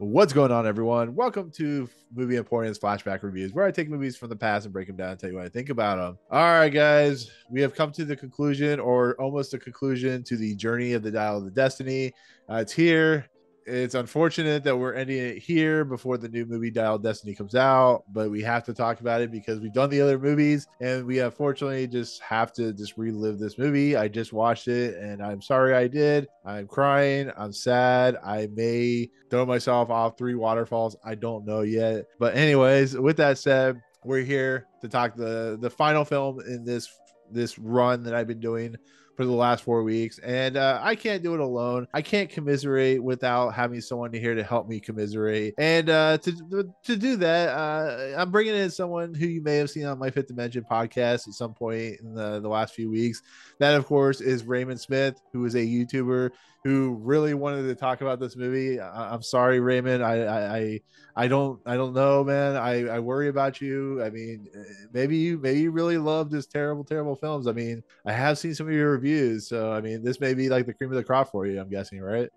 What's going on, everyone? Welcome to Movie Emporium's Flashback Reviews, where I take movies from the past and break them down and tell you what I think about them. All right, guys, we have come to the conclusion, or almost a conclusion, to the journey of the Dial of the Destiny. It's here. It's unfortunate that we're ending it here before the new movie Dial of Destiny comes out, but we have to talk about it because we've done the other movies, and we unfortunately just have to just relive this movie. I just watched it, and I'm sorry I did. I'm crying. I'm sad. I may throw myself off three waterfalls. I don't know yet. But anyways, with that said, we're here to talk the final film in this run that I've been doing for the last 4 weeks, and I can't do it alone. I can't commiserate without having someone here to help me commiserate. And to do that, I'm bringing in someone who you may have seen on my Fifth Dimension podcast at some point in the last few weeks. That, of course, is Raymond Smith, who is a YouTuber who really wanted to talk about this movie. I'm sorry, Raymond. I don't know, man. I worry about you. I mean, maybe you really love this terrible films. I mean, I have seen some of your reviews, so I mean, this may be like the cream of the crop for you. I'm guessing, right?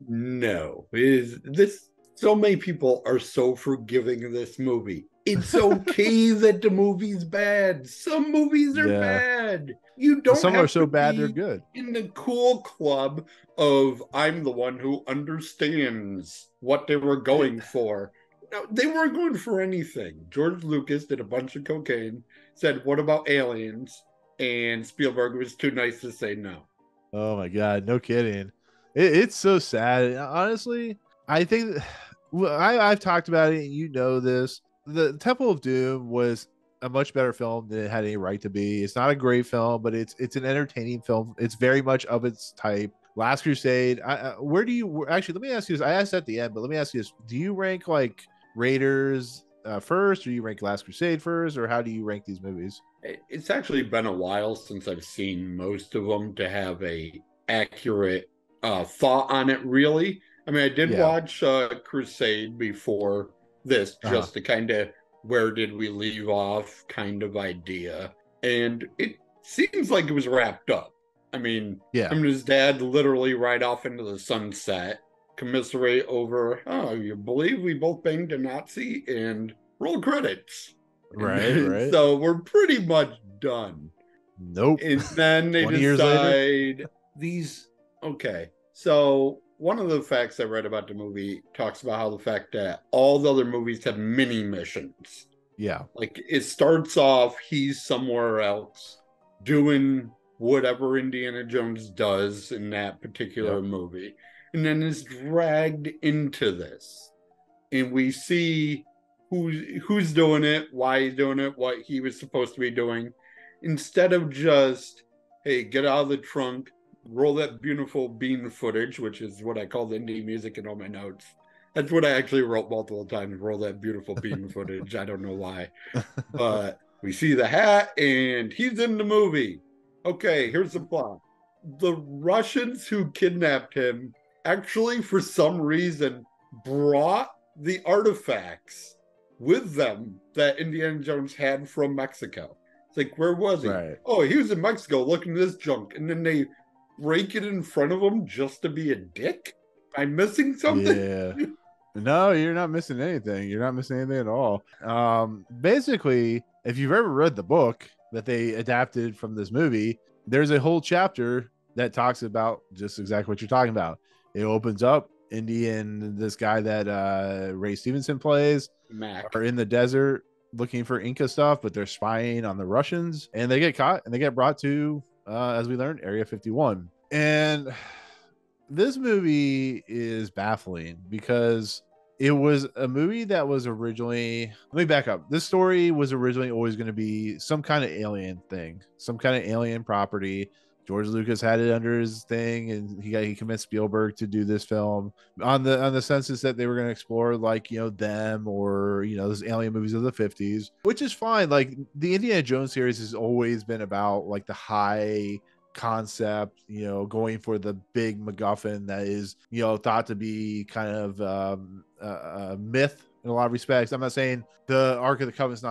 No, is this so many people are so forgiving of this movie. It's okay that the movie's bad. Some movies are Yeah, bad. You don't some are have to so bad they're be good. in the cool club of I'm the one who understands what they were going for. No, they weren't going for anything. George Lucas did a bunch of cocaine, said, "What about aliens?" And Spielberg was too nice to say no. Oh my god, no kidding. It's so sad. Honestly, I think well, I've talked about it, and you know this. The Temple of Doom was a much better film than it had any right to be. It's not a great film, but it's an entertaining film. It's very much of its type. Last Crusade. Where do you actually? Let me ask you this. I asked at the end, but let me ask you this: do you rank like Raiders first, or you rank Last Crusade first, or how do you rank these movies? It's actually been a while since I've seen most of them to have a accurate thought on it. Really, I mean, I did Yeah. watch Crusade before this, Uh-huh. just to kind of where did we leave off kind of idea, and it seems like it was wrapped up. I mean, Yeah. him and his dad literally ride off into the sunset, commiserate over, oh, you believe we both banged a Nazi, and roll credits. And Right. then, Right. so we're pretty much done. Nope. And then they 20 years later. decide these, okay. So one of the facts I read about the movie talks about how the fact that all the other movies have mini missions. Yeah. Like it starts off, he's somewhere else doing whatever Indiana Jones does in that particular Yep. movie, and then is dragged into this. And we see who's doing it, why he's doing it, what he was supposed to be doing, instead of just, hey, get out of the trunk, roll that beautiful bean footage, which is what I call the indie music in all my notes. That's what I actually wrote multiple times, roll that beautiful bean footage. I don't know why. But we see the hat and he's in the movie. Okay, here's the plot. The Russians who kidnapped him actually, for some reason, brought the artifacts with them that Indiana Jones had from Mexico. It's like, where was he? Right. Oh, he was in Mexico looking at this junk. And then they break it in front of him just to be a dick? I'm missing something? Yeah. No, you're not missing anything. You're not missing anything at all. Basically, if you've ever read the book that they adapted from this movie, there's a whole chapter that talks about just exactly what you're talking about. It opens up Indy and this guy that Ray Stevenson plays Mac. are in the desert looking for Inca stuff, but they're spying on the Russians, and they get caught and they get brought to, as we learned, Area 51. And this movie is baffling because it was a movie that was originally, let me back up. This story was originally always going to be some kind of alien thing, some kind of alien property. George Lucas had it under his thing, and he convinced Spielberg to do this film on the census that they were going to explore, like, you know, them, or, you know, those alien movies of the 50s, which is fine. Like, the Indiana Jones series has always been about like the high concept, you know, going for the big MacGuffin that is, you know, thought to be kind of a myth in a lot of respects. I'm not saying the Ark of the Covenant's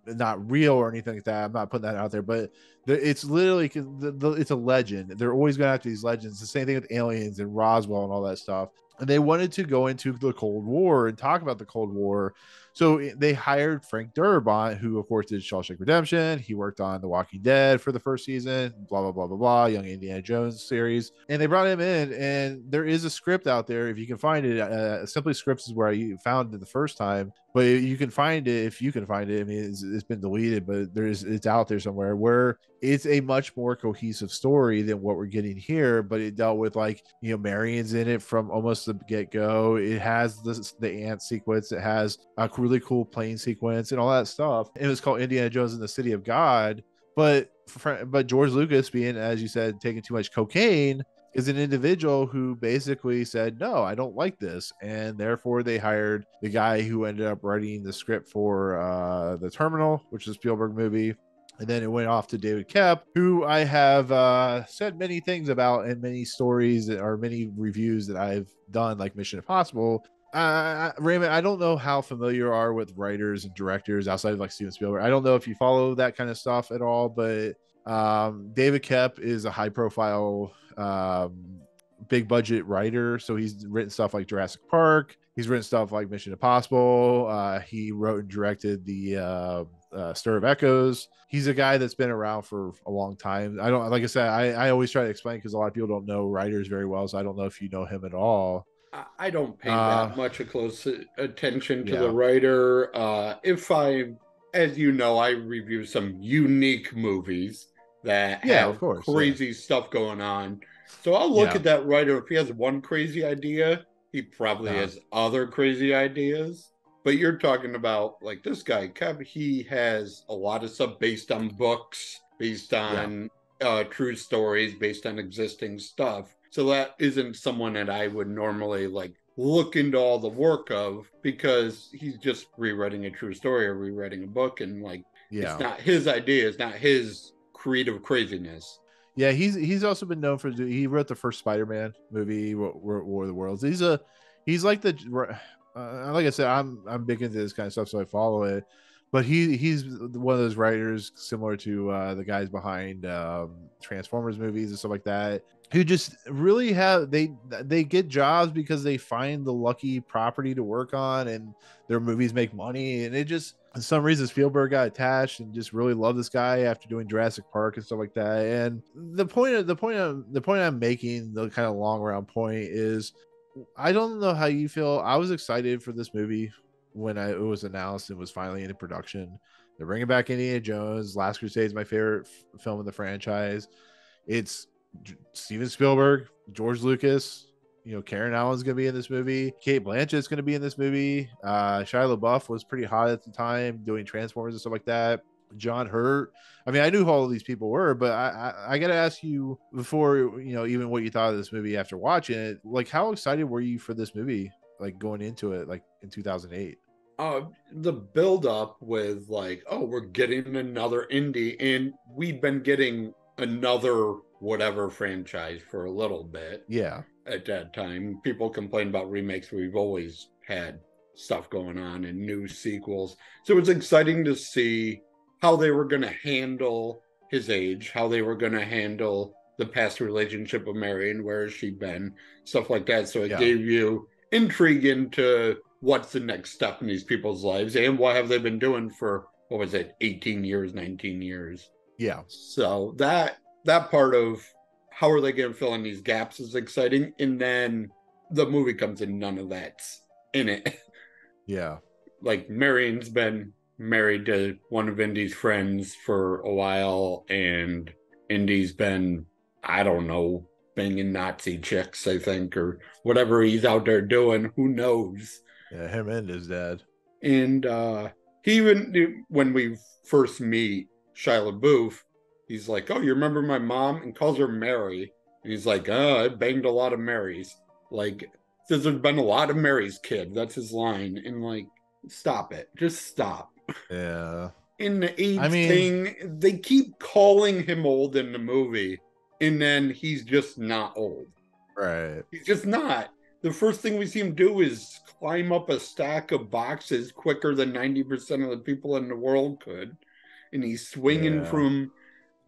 not real or anything like that. I'm not putting that out there, but It's literally it's a legend. They're always going after these legends. The same thing with aliens and Roswell and all that stuff. And they wanted to go into the Cold War and talk about the Cold War. So they hired Frank Darabont, who of course did Shawshank Redemption. He worked on The Walking Dead for the first season, blah blah blah blah blah, Young Indiana Jones series, and they brought him in. And there is a script out there if you can find it. Simply Scripts is where you found it the first time, but you can find it if you can find it. I mean, it's been deleted, but it's out there somewhere where it's a much more cohesive story than what we're getting here. But it dealt with, like, Marion's in it from almost the get-go. It has the ant sequence. It has a really cool plane sequence and all that stuff. It was called Indiana Jones and the City of God. But George Lucas, being, as you said, taking too much cocaine, is an individual who basically said, no, I don't like this. And therefore they hired the guy who ended up writing the script for The Terminal, which is a Spielberg movie. And then it went off to David Koepp, who I have said many things about in many stories or many reviews that I've done, like Mission Impossible. Raymond, I don't know how familiar you are with writers and directors outside of like Steven Spielberg. I don't know if you follow that kind of stuff at all, but David Koepp is a high profile, big budget writer. So he's written stuff like Jurassic Park. He's written stuff like Mission Impossible. He wrote and directed the Stir of Echoes. He's a guy that's been around for a long time. I don't, like I said, I always try to explain because a lot of people don't know writers very well. So I don't know if you know him at all. I don't pay that much a close attention to the Yeah. writer. As you know, I review some unique movies that Yeah, have of course. crazy stuff going on. So I'll look at that writer. If he has one crazy idea, he probably has other crazy ideas. But you're talking about, like, this guy, Kev, he has a lot of stuff based on books, based on true stories, based on existing stuff. So that isn't someone that I would normally, like, look into all the work of, because he's just rewriting a true story or rewriting a book, and, like, it's not his idea, it's not his creative craziness. Yeah, he's also been known for, he wrote the first Spider-Man movie, War of the Worlds. He's like like I said, I'm big into this kind of stuff, so I follow it. But he's one of those writers similar to the guys behind Transformers movies and stuff like that, who just really have they get jobs because they find the lucky property to work on, and their movies make money. And it just, for some reason, Spielberg got attached and just really loved this guy after doing Jurassic Park and stuff like that. And the point I'm making, the kind of long round point, is I don't know how you feel. I was excited for this movie when it was announced and was finally into production. They're bringing back Indiana Jones. Last Crusade is my favorite film in the franchise. It's Steven Spielberg, George Lucas. Karen Allen's going to be in this movie. Cate Blanchett's going to be in this movie. Shia Lebouf was pretty hot at the time, doing Transformers and stuff like that. John Hurt. I mean, I knew who all of these people were, but I got to ask you before, even what you thought of this movie after watching it. Like, how excited were you for this movie, like going into it, like in 2008? The build up with, like, oh, we're getting another indie, and we've been getting another whatever franchise for a little bit. Yeah. At that time, people complain about remakes. We've always had stuff going on and new sequels. So it's exciting to see how they were going to handle his age, how they were going to handle the past relationship with Marion, where has she been, stuff like that. So it gave you intrigue into what's the next step in these people's lives, and what have they been doing for, 18 years, 19 years. Yeah. So that part of how are they going to fill in these gaps is exciting. And then the movie comes in, none of that's in it. Yeah. Like, Marion's been married to one of Indy's friends for a while, and Indy's been, I don't know, banging Nazi chicks, I think, or whatever he's out there doing. Who knows? Yeah, him and his dad. And he even, when we first meet Shia LaBeouf, he's like, oh, you remember my mom? And calls her Mary. And he's like, oh, I banged a lot of Marys. Like, says there's been a lot of Mary's, kid. That's his line. And, like, stop it. Just stop. Yeah. In the age thing, they keep calling him old in the movie, and then he's just not old. Right. He's just not. The first thing we see him do is climb up a stack of boxes quicker than 90% of the people in the world could. And he's swinging from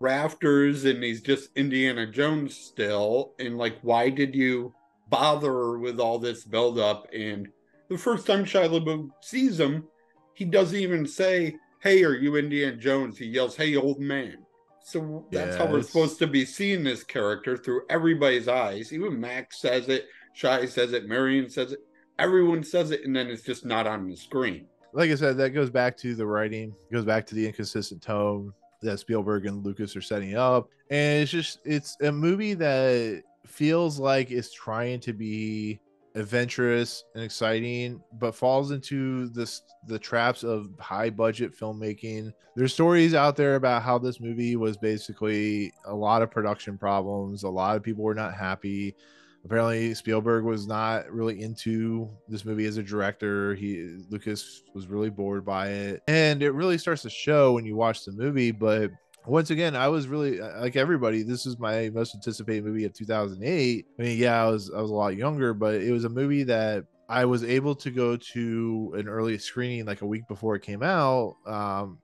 rafters and he's just Indiana Jones still. And like, why did you bother with all this buildup? And the first time Shia LaBeouf sees him, he doesn't even say, "Hey, are you Indiana Jones?" He yells, "Hey, old man." So that's how we're supposed to be seeing this character, through everybody's eyes. Even Max says it, Shia says it, Marion says it, everyone says it, and then it's just not on the screen. Like I said, that goes back to the writing, goes back to the inconsistent tone that Spielberg and Lucas are setting up. And it's a movie that feels like it's trying to be adventurous and exciting, but falls into the traps of high budget filmmaking. There's stories out there about how this movie was basically a lot of production problems. A lot of people were not happy. Apparently Spielberg was not really into this movie as a director. Lucas was really bored by it, and it really starts to show when you watch the movie. But once again, I was really, like everybody, this is my most anticipated movie of 2008. I mean, yeah, I was a lot younger, but it was a movie that I was able to go to an early screening like a week before it came out,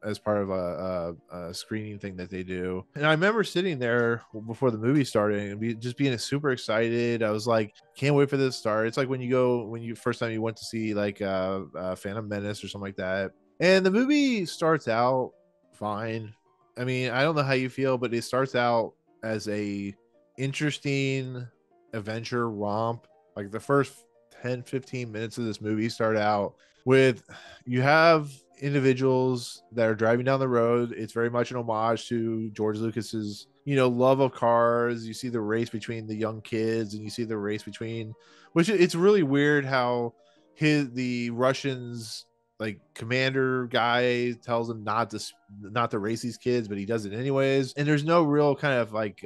as part of a screening thing that they do. And I remember sitting there before the movie started and just being super excited. I was like, can't wait for this to start. It's like when you first time you went to see like Phantom Menace or something like that. And the movie starts out fine. I mean, I don't know how you feel, but it starts out as a interesting adventure romp. Like the first 10-15 minutes of this movie start out with, you have individuals that are driving down the road. It's very much an homage to George Lucas's love of cars. You see the race between the young kids, and you see the race between, which it's really weird how the Russians like commander guy tells him not to race these kids, but he does it anyways, and there's no real kind of like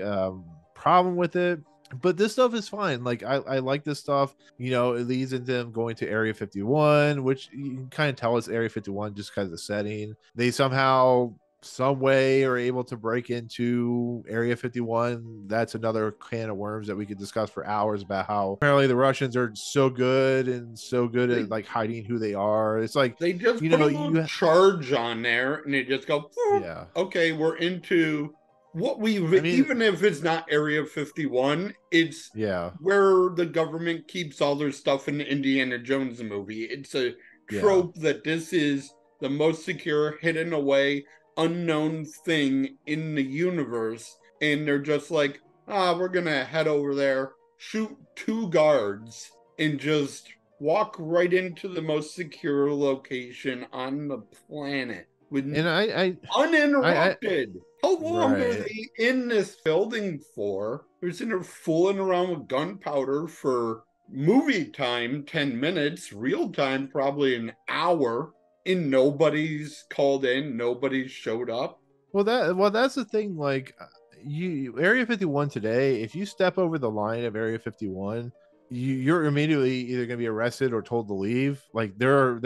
problem with it. But this stuff is fine. Like I like this stuff. It leads into them going to Area 51, which you can kind of tell it's Area 51 just because of the setting. They somehow, some way, are able to break into Area 51. That's another can of worms that we could discuss for hours about how apparently the Russians are so good at like hiding who they are. It's like they just put a little charge on there, and they just go, yeah, okay, we're into what even if it's not Area 51, it's where the government keeps all their stuff in the Indiana Jones movie. It's a trope that this is the most secure, hidden away, unknown thing in the universe, and they're just like, we're gonna head over there, shoot 2 guards, and just walk right into the most secure location on the planet with uninterrupted. How long are they in this building for? They're sitting there fooling around with gunpowder for movie time, 10 minutes, real time, probably an hour, and nobody's called in, nobody's showed up. Well, that's the thing. Like, Area 51 today, if you step over the line of Area 51, you're immediately either going to be arrested or told to leave. Like there's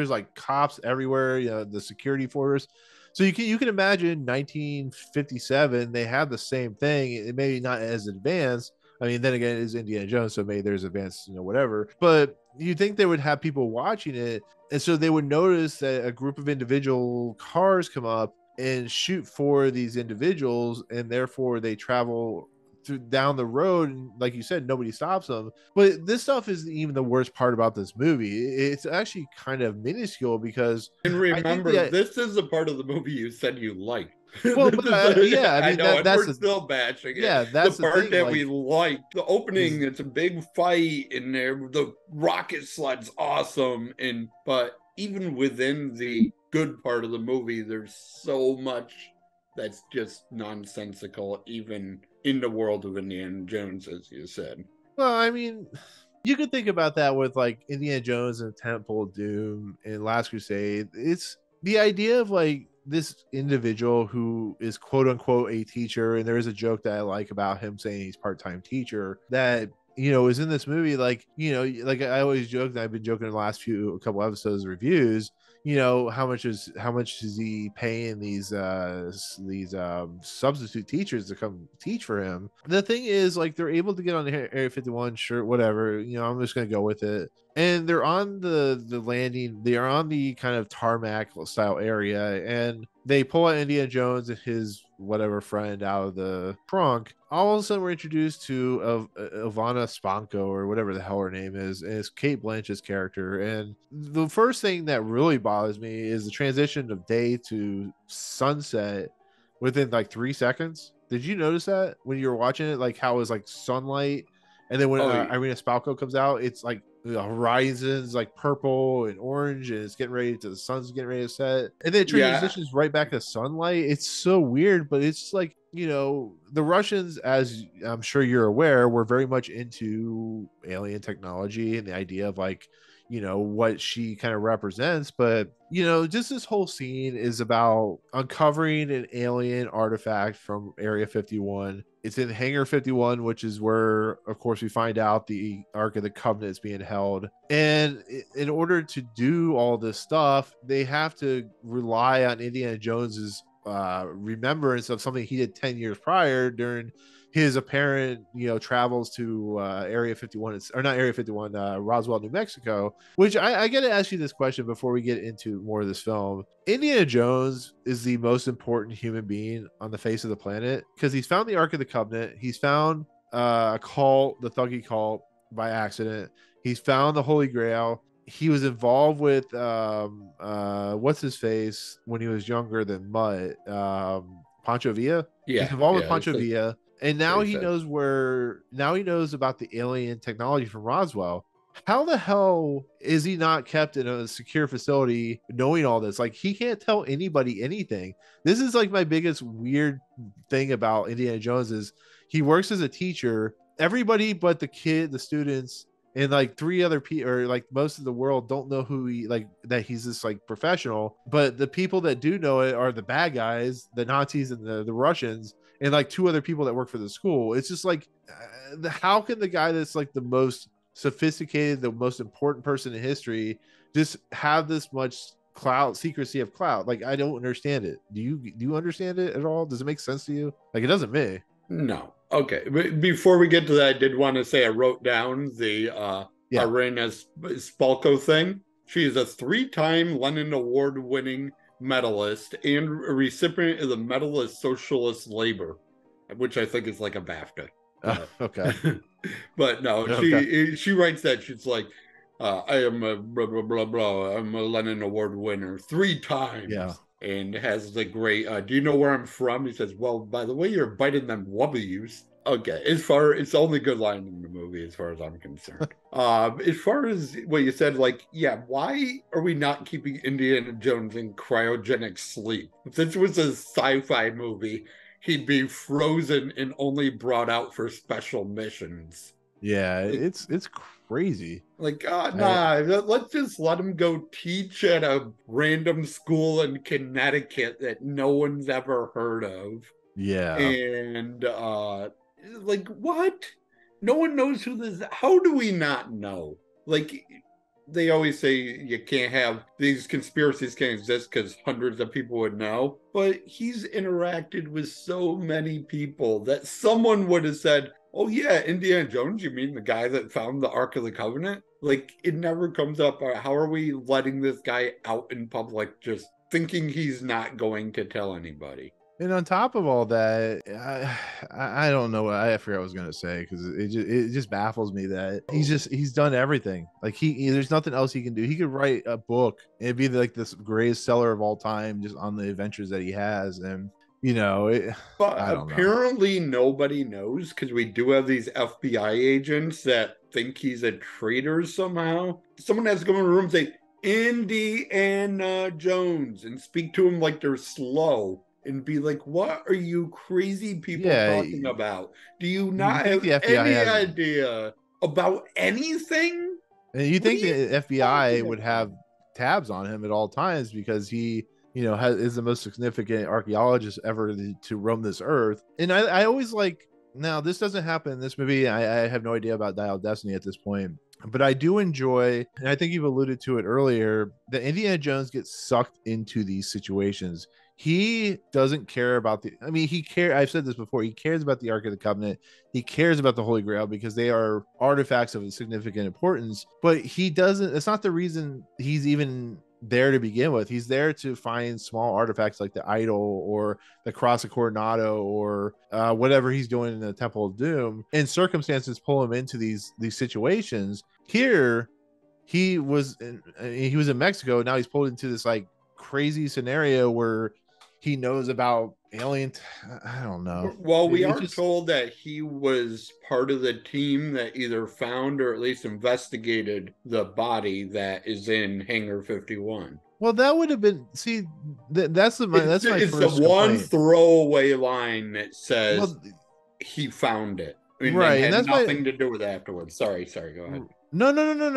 like cops everywhere, the security force. So you can imagine 1957, they have the same thing. It may not as advanced. I mean, then again, it is Indiana Jones, so maybe there's advanced, whatever. But you think they would have people watching it, and so they would notice that a group of individual cars come up and shoot for these individuals, and therefore they travel down the road, and like you said, nobody stops them. But this stuff isn't even the worst part about this movie. It's actually kind of minuscule, because and remember, this is the part of the movie you said you liked. Well, but, I mean, we're still bashing it. Yeah, that's the part that we liked. The opening, it's a big fight in there. The rocket sled's awesome, but even within the good part of the movie, there's so much that's just nonsensical, even in the world of Indiana Jones, as you said. Well, I mean, you could think about that with like Indiana Jones and Temple of Doom and Last Crusade. It's the idea of like this individual who is quote unquote a teacher, and there is a joke that I like about him saying he's part-time teacher, that is in this movie, like, like I always joke, and I've been joking in the last couple episodes of reviews, how much is he paying these substitute teachers to come teach for him. The thing is, like, they're able to get on the Area 51, sure, whatever, I'm just gonna go with it. And they're on the landing, they are on the kind of tarmac style area, and they pull out Indiana Jones and his whatever friend out of the trunk. All of a sudden we're introduced to Ivana Spanko, or whatever the hell her name is, and it's Cate Blanchett's character. And the first thing that really bothers me is the transition of day to sunset within like 3 seconds. Did you notice that when you were watching it, like how it was like sunlight, and then when Irina Spalko comes out, it's like the horizon's like purple and orange, and it's getting ready to, the sun's getting ready to set, and then it transitions right back to sunlight. It's so weird, but it's like, the Russians, as I'm sure you're aware, were very much into alien technology and the idea of, like, what she kind of represents. But just this whole scene is about uncovering an alien artifact from Area 51. It's in Hangar 51, which is where, of course, we find out the Ark of the Covenant is being held. And in order to do all this stuff, they have to rely on Indiana Jones's remembrance of something he did 10 years prior during his apparent travels to Area 51, or not Area 51, Roswell, New Mexico. Which I gotta ask you this question before we get into more of this film. Indiana Jones is the most important human being on the face of the planet, because he's found the Ark of the Covenant, he's found a cult, the Thuggee cult, by accident, he's found the Holy Grail, he was involved with what's his face when he was younger than Mutt, Pancho Villa. He's involved with Pancho Villa, and now he knows about the alien technology from Roswell. How the hell is he not kept in a secure facility knowing all this? Like, he can't tell anybody anything. This is like my biggest weird thing about Indiana Jones is he works as a teacher. Everybody but the students, and like three other people, or like most of the world, don't know who that he's this like professional. But the people that do know it are the bad guys, the Nazis and the Russians, and like two other people that work for the school. It's just like, how can the guy that's like the most sophisticated, the most important person in history, just have this much secrecy of clout? Like, I don't understand it. Do you understand it at all? Does it make sense to you? Like, it doesn't me. No. Okay. But before we get to that, I did want to say I wrote down the Irina Spalko thing. She is a 3-time Lenin Award-winning medalist and a recipient of the Medal of Socialist Labor, which I think is like a BAFTA. Okay. But no, she writes that she's like, I am a blah, blah, blah, blah. I'm a Lenin Award winner 3 times. Yeah. And has the great, do you know where I'm from? He says, well, by the way, you're biting them W's. Okay, it's the only good line in the movie as far as I'm concerned. As far as what you said, like, why are we not keeping Indiana Jones in cryogenic sleep? Since it was a sci-fi movie, he'd be frozen and only brought out for special missions. Yeah, it's crazy. Like, let's just let him go teach at a random school in Connecticut that no one's ever heard of. Yeah. And, like, what? No one knows who this is. How do we not know? Like, they always say you can't have these conspiracies can't exist because hundreds of people would know. But he's interacted with so many people that someone would have said, oh yeah, Indiana Jones, you mean the guy that found the Ark of the Covenant? Like, it never comes up. How are we letting this guy out in public just thinking he's not going to tell anybody? And on top of all that, I don't know what I forgot what I was gonna say, because it just baffles me that he's done everything. Like, there's nothing else he can do. He could write a book and it'd be like this greatest seller of all time, just on the adventures that he has. And but apparently nobody knows, because we do have these FBI agents that think he's a traitor somehow. Someone has to go in the room and say Indiana Jones and speak to him like they're slow. And be like, what are you crazy people talking about? Do you not have any idea about anything? And you think the FBI would have tabs on him at all times, because he, is the most significant archaeologist ever to roam this earth. And I always like Now, this doesn't happen in this movie. I have no idea about Dial of Destiny at this point, but I do enjoy, and I think you've alluded to it earlier, that Indiana Jones gets sucked into these situations. He doesn't care about the, I mean, I've said this before, he cares about the Ark of the Covenant. He cares about the Holy Grail because they are artifacts of significant importance, but he doesn't, it's not the reason he's even there to begin with. He's there to find small artifacts like the idol or the cross of Coronado or whatever he's doing in the Temple of Doom, and circumstances pull him into these situations. Here he was in Mexico. Now he's pulled into this like crazy scenario where he knows about alien. I don't know. Well, we are told that he was part of the team that either found or at least investigated the body that is in Hangar 51. Well, that would have been, see, that's my it's first the one complaint. throwaway line that says, well, he found it. I mean, right, had and that's nothing to do with it afterwards. Sorry, go ahead. No,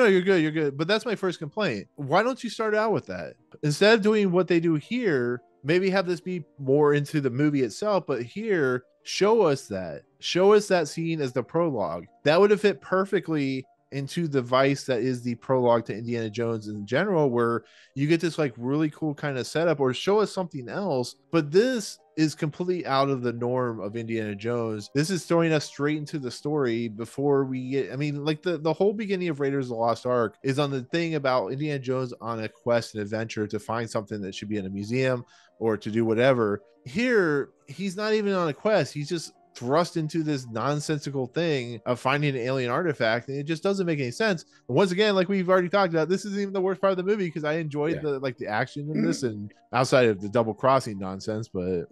you're good. But that's my first complaint. Why don't you start out with that? Instead of doing what they do here, maybe have this be more into the movie itself, but here, show us that scene as the prologue. That would have fit perfectly into the vice that is the prologue to Indiana Jones in general, where you get this like really cool kind of setup, or show us something else. But this is completely out of the norm of Indiana Jones. This is throwing us straight into the story before we get, I mean, like the whole beginning of Raiders of the Lost Ark is on the thing about Indiana Jones on a quest and adventure to find something that should be in a museum or to do whatever. Here, he's not even on a quest. He's just thrust into this nonsensical thing of finding an alien artifact, and it just doesn't make any sense. And once again, like we've already talked about, this isn't even the worst part of the movie because I enjoyed the action in this, and outside of the double crossing nonsense. But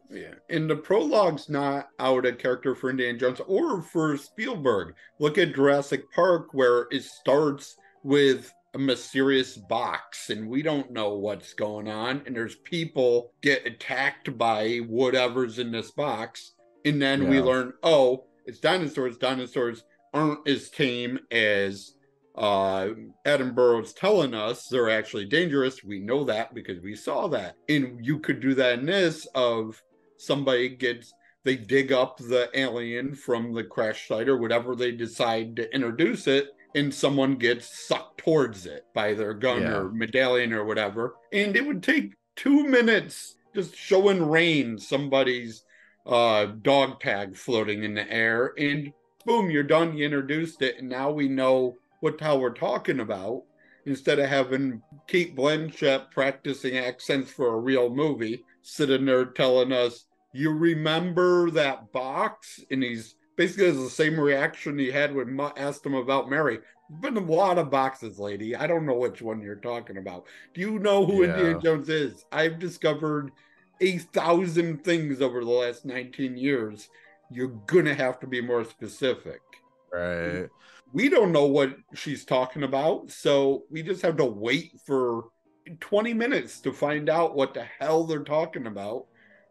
and the prologue's not out of character for Indiana Jones or for Spielberg. Look at Jurassic Park, where it starts with a mysterious box and we don't know what's going on, and there's people get attacked by whatever's in this box. And then we learn, oh, it's dinosaurs. Dinosaurs aren't as tame as Adam Burrows telling us. They're actually dangerous. We know that because we saw that. And you could do that in this of somebody they dig up the alien from the crash site or whatever they decide to introduce it, and someone gets sucked towards it by their gun or medallion or whatever. And it would take 2 minutes just showing Rain somebody's dog tag floating in the air, and boom, you're done. You introduced it, and now we know what the hell we're talking about, instead of having Cate Blanchett practicing accents for a real movie sitting there telling us, you remember that box? And he's basically has the same reaction he had when Mutt asked him about Mary. There's been a lot of boxes, lady. I don't know which one you're talking about. Do you know who Indiana Jones is? I've discovered 1,000 things over the last 19 years. You're gonna have to be more specific. Right. We don't know what she's talking about, so we just have to wait for 20 minutes to find out what the hell they're talking about,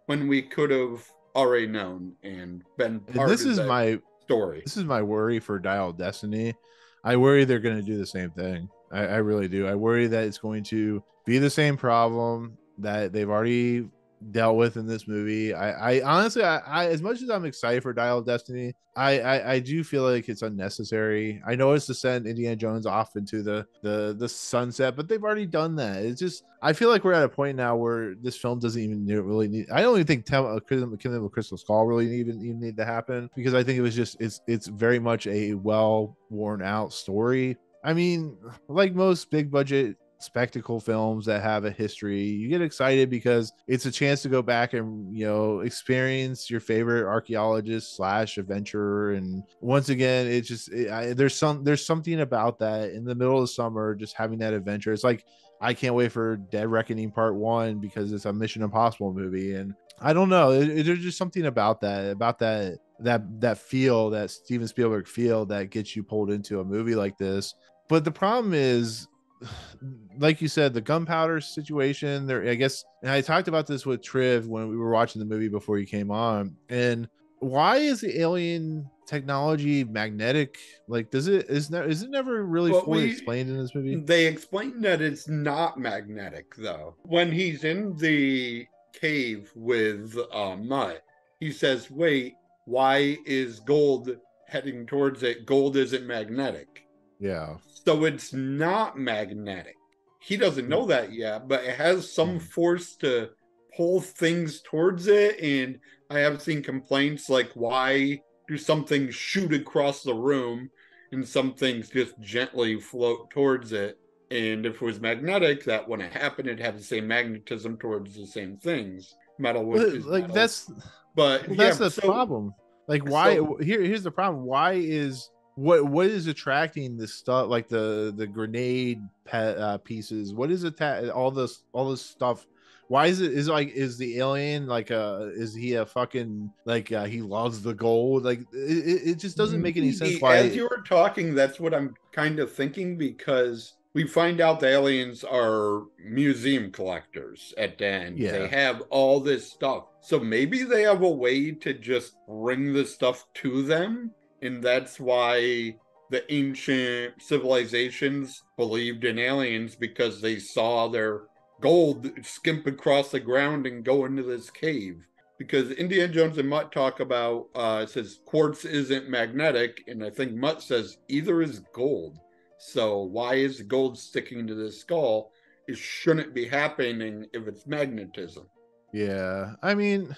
when we could have already known and been part of that story. This is my worry for Dial of Destiny. I worry they're going to do the same thing. I really do. I worry that it's going to be the same problem that they've already dealt with in this movie. I honestly, as much as I'm excited for Dial of Destiny, I do feel like it's unnecessary. I know it's to send Indiana Jones off into the sunset, but they've already done that. It's just, I feel like we're at a point now where this film doesn't even really need. I don't even think Kingdom of Crystal Skull really even need to happen, because I think it was just it's very much a well worn out story. I mean, like most big budget spectacle films that have a history, you get excited because it's a chance to go back and, you know, experience your favorite archaeologist / adventurer. And once again, it's just there's something about that in the middle of the summer, just having that adventure. It's like, I can't wait for Dead Reckoning Part 1 because it's a Mission Impossible movie. And I don't know, there's just something about that feel, that Steven Spielberg feel, that gets you pulled into a movie like this. But the problem is, like you said, the gunpowder situation there, I guess, and I talked about this with Triv when we were watching the movie before you came on. And why is the alien technology magnetic? Like, is it never really fully explained in this movie? They explain that it's not magnetic, though. When he's in the cave with Mutt, he says, wait, why is gold heading towards it? Gold isn't magnetic. Yeah. So it's not magnetic. He doesn't know that yet, but it has some force to pull things towards it. And I have seen complaints like, why do some things shoot across the room and some things just gently float towards it? And if it was magnetic, that wouldn't happen. It'd have the same magnetism towards the same things. Metal is Like metal. that's But well, yeah, that's the so problem. Like why so here's the problem. Why is what is attracting this stuff like the grenade pieces? What is all this stuff? Why is the alien like is he a fucking like he loves the gold? Like it just doesn't make any sense as why. you were talking, that's what I'm kind of thinking, because we find out the aliens are museum collectors at the end. They Yeah. have all this stuff. So maybe they have a way to just bring the stuff to them. And that's why the ancient civilizations believed in aliens, because they saw their gold skimp across the ground and go into this cave. Because Indiana Jones and Mutt talk about, it says quartz isn't magnetic, and I think Mutt says either is gold. So why is gold sticking to the skull? It shouldn't be happening if it's magnetism. Yeah. I mean,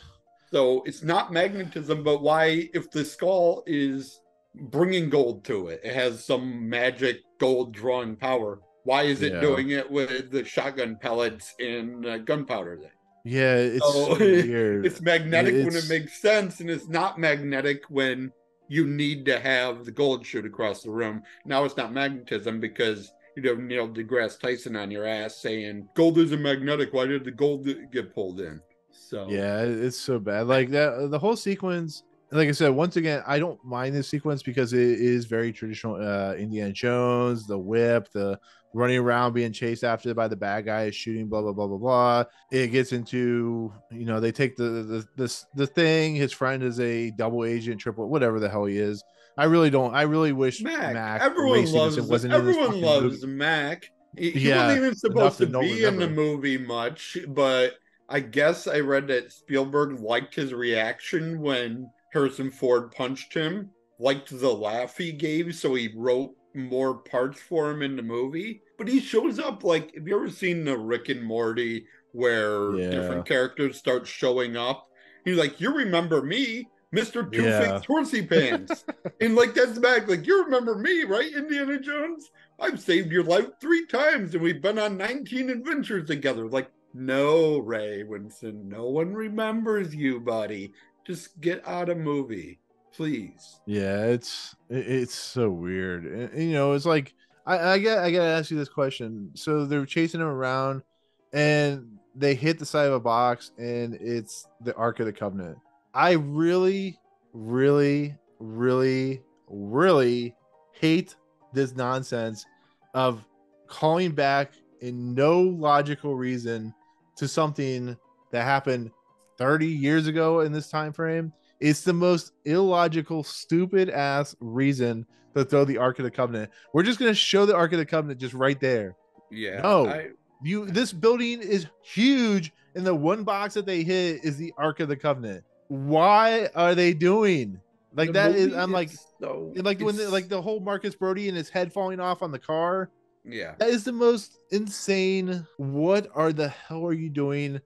So it's not magnetism, but why, if the skull is bringing gold to it, it has some magic gold drawing power, why is it yeah. doing it with the shotgun pellets and gunpowder then? Yeah, it's So so weird. it's magnetic when it It's makes sense, and it's not magnetic when you need to have the gold shoot across the room. Now it's not magnetism because you have Neil deGrasse Tyson on your ass saying gold isn't magnetic. Why did the gold get pulled in? So yeah, it's so bad. Like that the whole sequence, like I said, once again, I don't mind this sequence because it is very traditional Indiana Jones, the whip, the running around being chased after by the bad guys, shooting, blah blah blah blah blah. It gets into, they take the thing, his friend is a double agent, triple, whatever the hell he is. I really wish Mac, Mac Ray Stevenson wasn't in this everyone fucking movie. loves Mac. He wasn't Yeah, even enough supposed to to don't be in the remember. movie much, but I guess I read that Spielberg liked his reaction when Harrison Ford punched him, liked the laugh he gave, so he wrote more parts for him in the movie. But he shows up like, have you ever seen the Rick and Morty where Yeah, different characters start showing up? He's like, you remember me, Mr. yeah. Two-Faced Horsey Pants. And like, that's back, like, you remember me, right, Indiana Jones? I've saved your life 3 times and we've been on 19 adventures together. Like, no, Ray Winston, no one remembers you, buddy. Just get out of movie, please. Yeah, it's so weird. And, it's like I gotta ask you this question. So they're chasing him around and they hit the side of a box and it's the Ark of the Covenant. I really, really, really, really hate this nonsense of calling back in no logical reason to something that happened 30 years ago in this time frame. It's the most illogical, stupid ass reason to throw the Ark of the Covenant. We're just gonna show the Ark of the Covenant just right there. Yeah, No, this building is huge, and the one box that they hit is the Ark of the Covenant. Why are they doing like the that? movie I'm like, is so, like when it's, the whole Marcus Brody and his head falling off on the car. yeah. That is the most insane. What are the hell are you doing?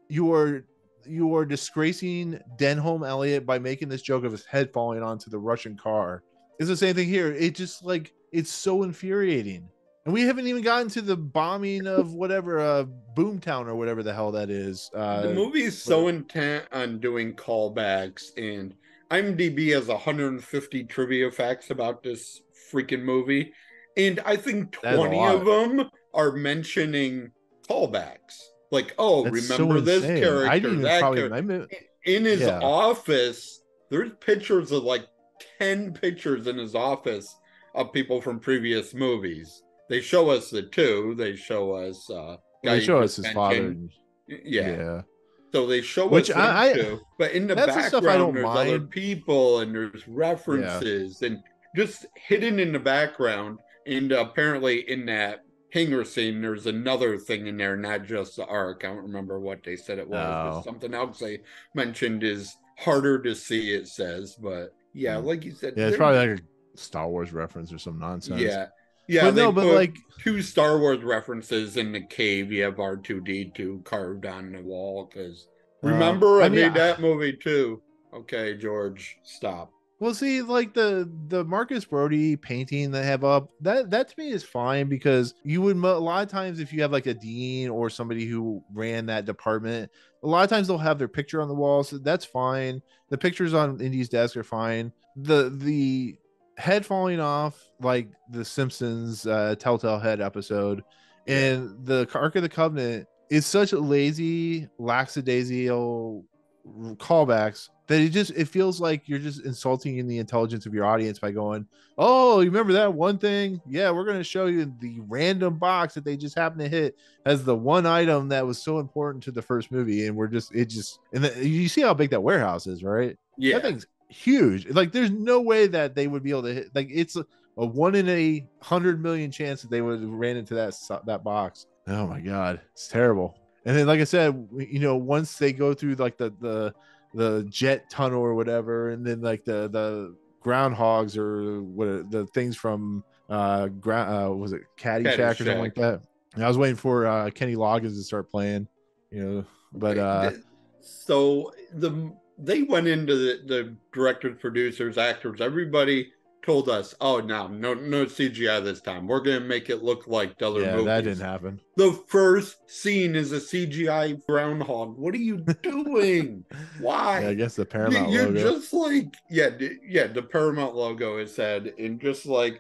You are disgracing Denholm Elliott by making this joke of his head falling onto the Russian car. It's the same thing here. It just like it's so infuriating. And we haven't even gotten to the bombing of whatever Boomtown or whatever the hell that is. The movie is so intent on doing callbacks, and IMDb has 150 trivia facts about this freaking movie, and I think That's a 20 of lot. them are mentioning callbacks. Like, oh, That's so remember this insane. I didn't character, even that probably. character. In his Yeah. office, there's pictures of like 10 pictures in his office of people from previous movies. They show us the 2. They show us Well, guy they you show us just his father. mentioned. Yeah. Yeah. So they show Which us them I too. But in the that's the stuff I background, don't there's other mind. people and there's Yeah. references and just hidden in the background. And apparently in that hangar scene, there's another thing in there, not just the Ark. I don't remember what they said it was, but No. something else they mentioned is harder to see, it says. But yeah, like you said, Yeah, it's probably like a Star Wars reference or some nonsense. Yeah, But they no, but put like 2 Star Wars references in the cave. You have R2D2 carved on the wall because remember, I mean, made that movie too. Okay, George, stop. well, see, like the Marcus Brody painting they have up, that to me is fine because you would a lot of times if you have like a dean or somebody who ran that department, a lot of times they'll have their picture on the wall, so that's fine. The pictures on Indy's desk are fine. The head falling off, like the Simpsons Telltale Head episode, and the Ark of the Covenant is such a lazy, lackadaisical callbacks that it feels like you're just insulting in the intelligence of your audience by going, oh, you remember that one thing? Yeah, we're going to show you the random box that they just happened to hit as the one item that was so important to the first movie, and you see how big that warehouse is, right? Yeah, that thing's huge. Like there's no way that they would be able to hit, like it's a 1 in 100 million chance that they would have ran into that box. Oh my god, it's terrible. And then, like I said, once they go through like the jet tunnel or whatever, and then like the groundhogs or what the things from was it Caddyshack or something like that. And I was waiting for Kenny Loggins to start playing, but so they went into the directors, producers, actors, everybody told us, oh no CGI this time. We're gonna make it look like the other movies. That didn't happen. The first scene is a CGI groundhog. What are you doing? Why? Yeah, I guess the Paramount you're logo. just like the Paramount logo is said, and just have,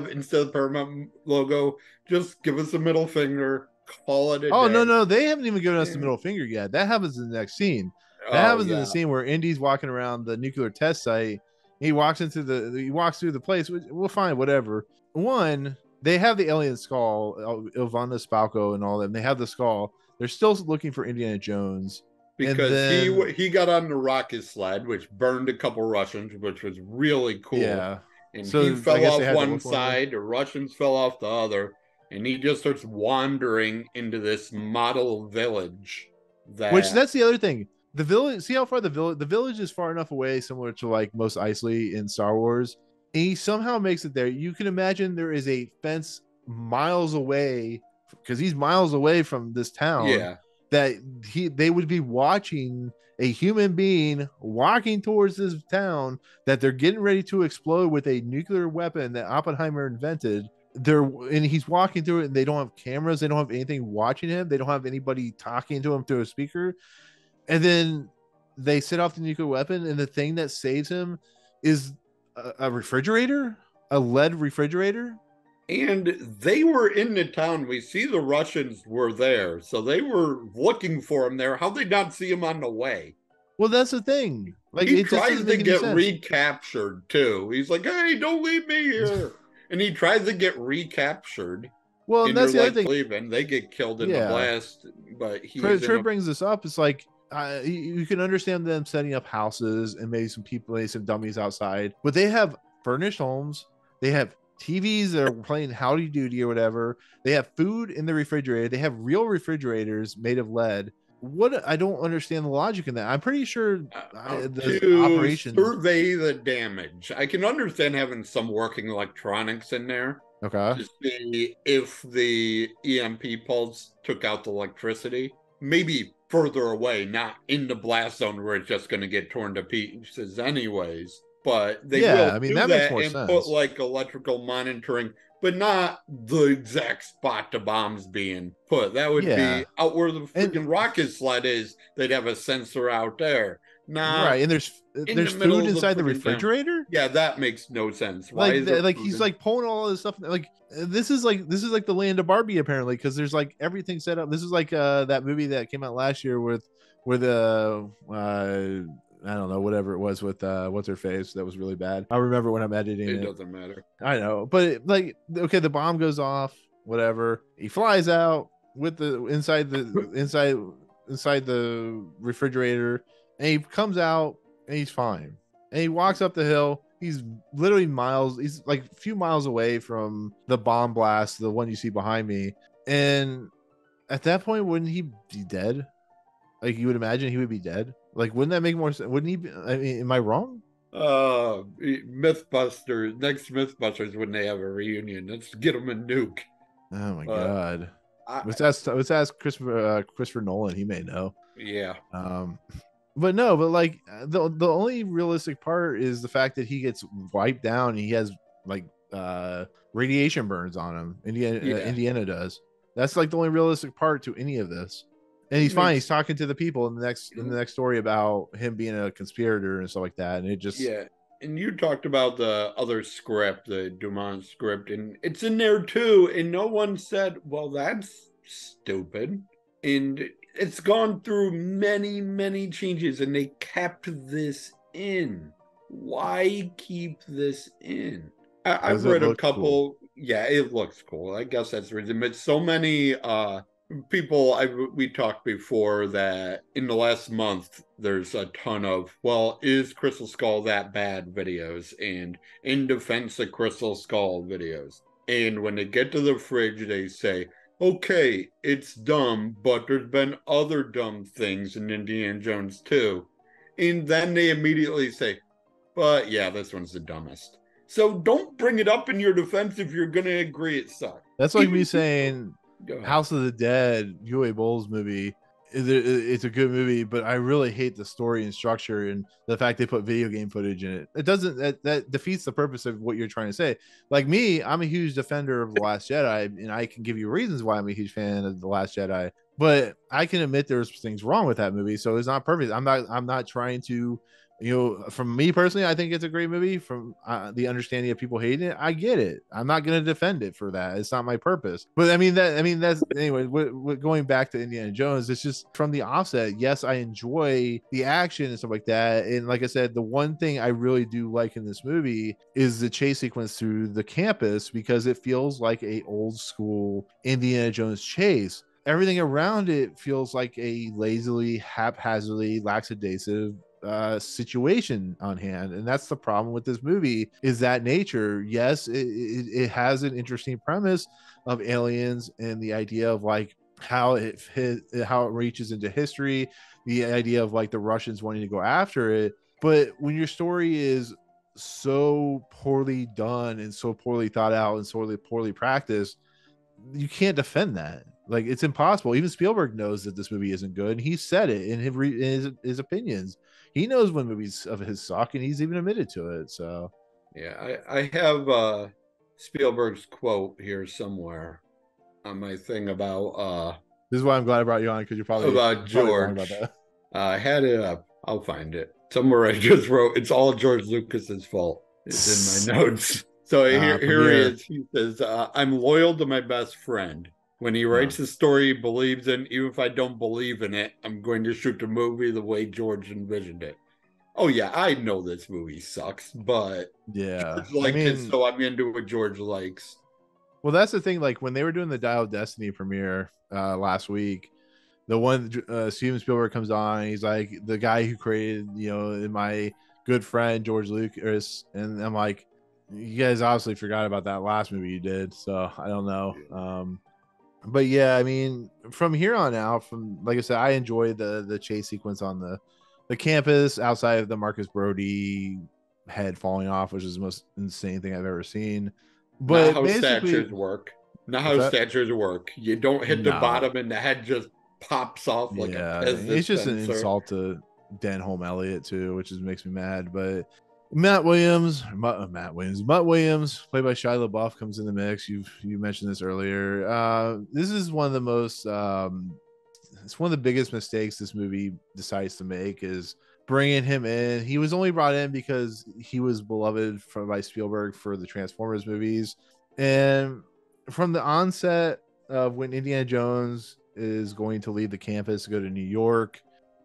instead of the Paramount logo, just give us a middle finger, call it a day. No, they haven't even given us the middle finger yet. That happens in the next scene. That happens in the scene where Indy's walking around the nuclear test site. He walks through the place. We'll find whatever. One, they have the alien skull, Ivana Spalko and all that. And they have the skull. They're still looking for Indiana Jones because he got on the rocket sled, which burned a couple Russians, which was really cool. Yeah, and so he fell off one side, the Russians fell off the other, and he just starts wandering into this model village. Which that's the other thing. The village, see how far the village is far enough away, similar to like Mos Eisley in Star Wars. And he somehow makes it there. You can imagine there is a fence miles away, because he's miles away from this town. Yeah. That they would be watching a human being walking towards this town that they're getting ready to explode with a nuclear weapon that Oppenheimer invented. And he's walking through it, and they don't have cameras, they don't have anything watching him, they don't have anybody talking to him through a speaker. And then they set off the nuclear weapon, and the thing that saves him is a refrigerator, a lead refrigerator. And they were in the town. We see the Russians were there, so they were looking for him there. How'd they not see him on the way? Well, that's the thing. Like, he tries to get recaptured too. He's like, "Hey, don't leave me here!" And he tries to get recaptured. Well, and that's the other thing. Leaving. They get killed in the blast. But Trey brings this up. It's like, you can understand them setting up houses and maybe some dummies outside, but they have furnished homes. They have TVs that are playing Howdy Doody or whatever. They have food in the refrigerator. They have real refrigerators made of lead. What, I don't understand the logic in that. I'm pretty sure to operation survey the damage. I can understand having some working electronics in there. Okay. To see if the EMP pulse took out the electricity. Maybe further away, not in the blast zone where it's just going to get torn to pieces anyways. But they will do that makes more sense. Put like electrical monitoring, but not the exact spot the bomb's being put. That would be out where the freaking rocket sled is. They'd have a sensor out there. Right, and there's food inside the refrigerator. Yeah, that makes no sense. Why he's like pulling all this stuff. Like this is like the land of Barbie apparently, because there's like everything set up. This is like that movie that came out last year with I don't know, whatever it was with what's her face, that was really bad. I remember when I'm editing it. It doesn't matter. I know, but the bomb goes off, whatever. He flies out with the inside the refrigerator, and he comes out and he's fine. And he walks up the hill. He's literally he's like a few miles away from the bomb blast, the one you see behind me. And at that point, wouldn't he be dead? Like, you would imagine he would be dead. Like, wouldn't that make more sense? Wouldn't he be, I mean, am I wrong? Mythbusters, next Mythbusters when they have a reunion. Let's get them a nuke. Oh my But god. I, Let's ask Christopher Nolan. He may know. yeah, Um, but no, but like the only realistic part is the fact that he gets wiped down. And he has like radiation burns on him. yeah, Indiana does. That's like the only realistic part to any of this. And it he's fine. He's makes talking to the people in the next story about him being a conspirator and stuff like that. And it just yeah. And you talked about the other script, the Dumont script, and it's in there too. And no one said, "Well, that's stupid." And it's gone through many, many changes, and they kept this in. Why keep this in? I've because it read a looks cool. couple. Yeah, it looks cool. I guess that's the reason. But so many people we talked before that in the last month there's a ton of, well, is Crystal Skull that bad videos and in defense of Crystal Skull videos. And when they get to the fridge, they say, okay, it's dumb, but there's been other dumb things in Indiana Jones too. And then they immediately say, but yeah, this one's the dumbest. So don't bring it up in your defense if you're going to agree it sucked. That's like me Even saying go ahead. House of the Dead, Uwe Boll's movie. It's a good movie, but I really hate the story and structure and the fact they put video game footage in it. It doesn't that defeats the purpose of what you're trying to say. Like me, I'm a huge defender of The Last Jedi, and I can give you reasons why I'm a huge fan of The Last Jedi. But I can admit there's things wrong with that movie, so it's not perfect. I'm not trying to, from me personally, I think it's a great movie. From the understanding of people hating it, I get it. I'm not going to defend it for that. It's not my purpose. But that's anyway. Going back to Indiana Jones, it's just from the offset. Yes, I enjoy the action and stuff like that. And like I said, the one thing I really do like in this movie is the chase sequence through the campus because it feels like a old school Indiana Jones chase. Everything around it feels like a lazily, haphazardly, lackadaisical situation on hand, and that's the problem with this movie is that nature. Yes, it has an interesting premise of aliens and the idea of like how it reaches into history, the idea of like the Russians wanting to go after it. But when your story is so poorly done and so poorly thought out and so poorly practiced, you can't defend that. Like, it's impossible. Even Spielberg knows that this movie isn't good, and he said it in his opinions. He knows when movies of his suck, and he's even admitted to it. So Yeah, I have Spielberg's quote here somewhere on my thing this is why I'm glad I brought you on, because about you're probably wrong about George. that. I had it up. I'll find it. Somewhere I just wrote, it's all George Lucas's fault. It's in my notes. So here he Premiere. is. He says, I'm loyal to my best friend. When he Uh, writes a story he believes in, even if I don't believe in it, I'm going to shoot the movie the way George envisioned it. Oh yeah, I know this movie sucks, but yeah, George I liked it, mean, so I'm into what George likes. well, that's the thing. Like when they were doing the Dial of Destiny premiere last week, the one Steven Spielberg comes on, and he's like the guy who created, my good friend George Lucas, and I'm like, you guys obviously forgot about that last movie you did, so I don't know. But yeah, I mean, from here on out, from like I said, I enjoy the chase sequence on the campus outside of the Marcus Brody head falling off, which is the most insane thing I've ever seen. Not But how basically, statues work. Not what's how that? statues work. You don't hit the No, bottom and the head just pops off like a yeah, Pez it's just an dispenser. insult to Denholm Elliott too, which just makes me mad. But Mutt Williams, played by Shia LaBeouf, comes in the mix. You mentioned this earlier. This is one of the most it's one of the biggest mistakes this movie decides to make is bringing him in. He was only brought in because he was beloved by Spielberg for the Transformers movies, and from the onset of when Indiana Jones is going to leave the campus to go to New York,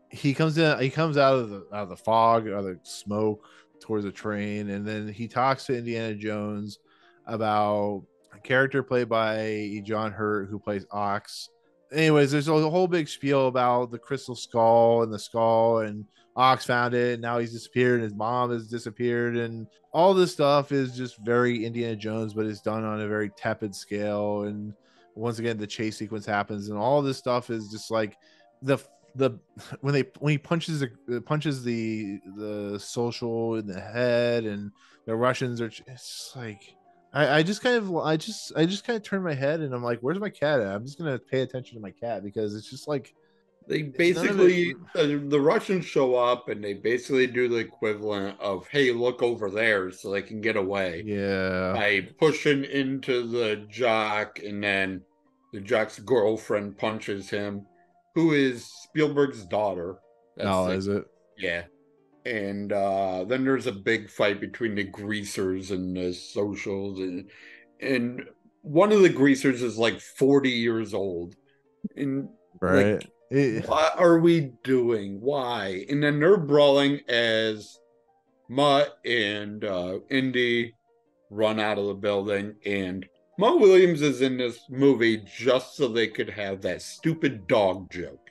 he comes in. He comes out of the fog, out of the smoke towards a train, and then he talks to Indiana Jones about a character played by John Hurt who plays Ox. Anyways, there's a whole big spiel about the crystal skull and the skull, and Ox found it, and now he's disappeared, and his mom has disappeared, and all this stuff is just very Indiana Jones, but it's done on a very tepid scale. And once again, the chase sequence happens, and all this stuff is just like the the when he punches the social in the head, and the Russians are, it's like I just kind of turn my head and I'm like, where's my cat at? I'm just gonna pay attention to my cat, because it's just like They none of it. basically, the Russians show up and they basically do the equivalent of, hey, look over there, so they can get away Yeah. by pushing into the jock, and then the jock's girlfriend punches him, who is Spielberg's daughter. That's Oh, is it? yeah. And then there's a big fight between the greasers and the socials, and one of the greasers is like 40 years old. And like, Right. what are we doing? Why? And then they're brawling as Mutt and Indy run out of the building, and Mutt Williams is in this movie just so they could have that stupid dog joke.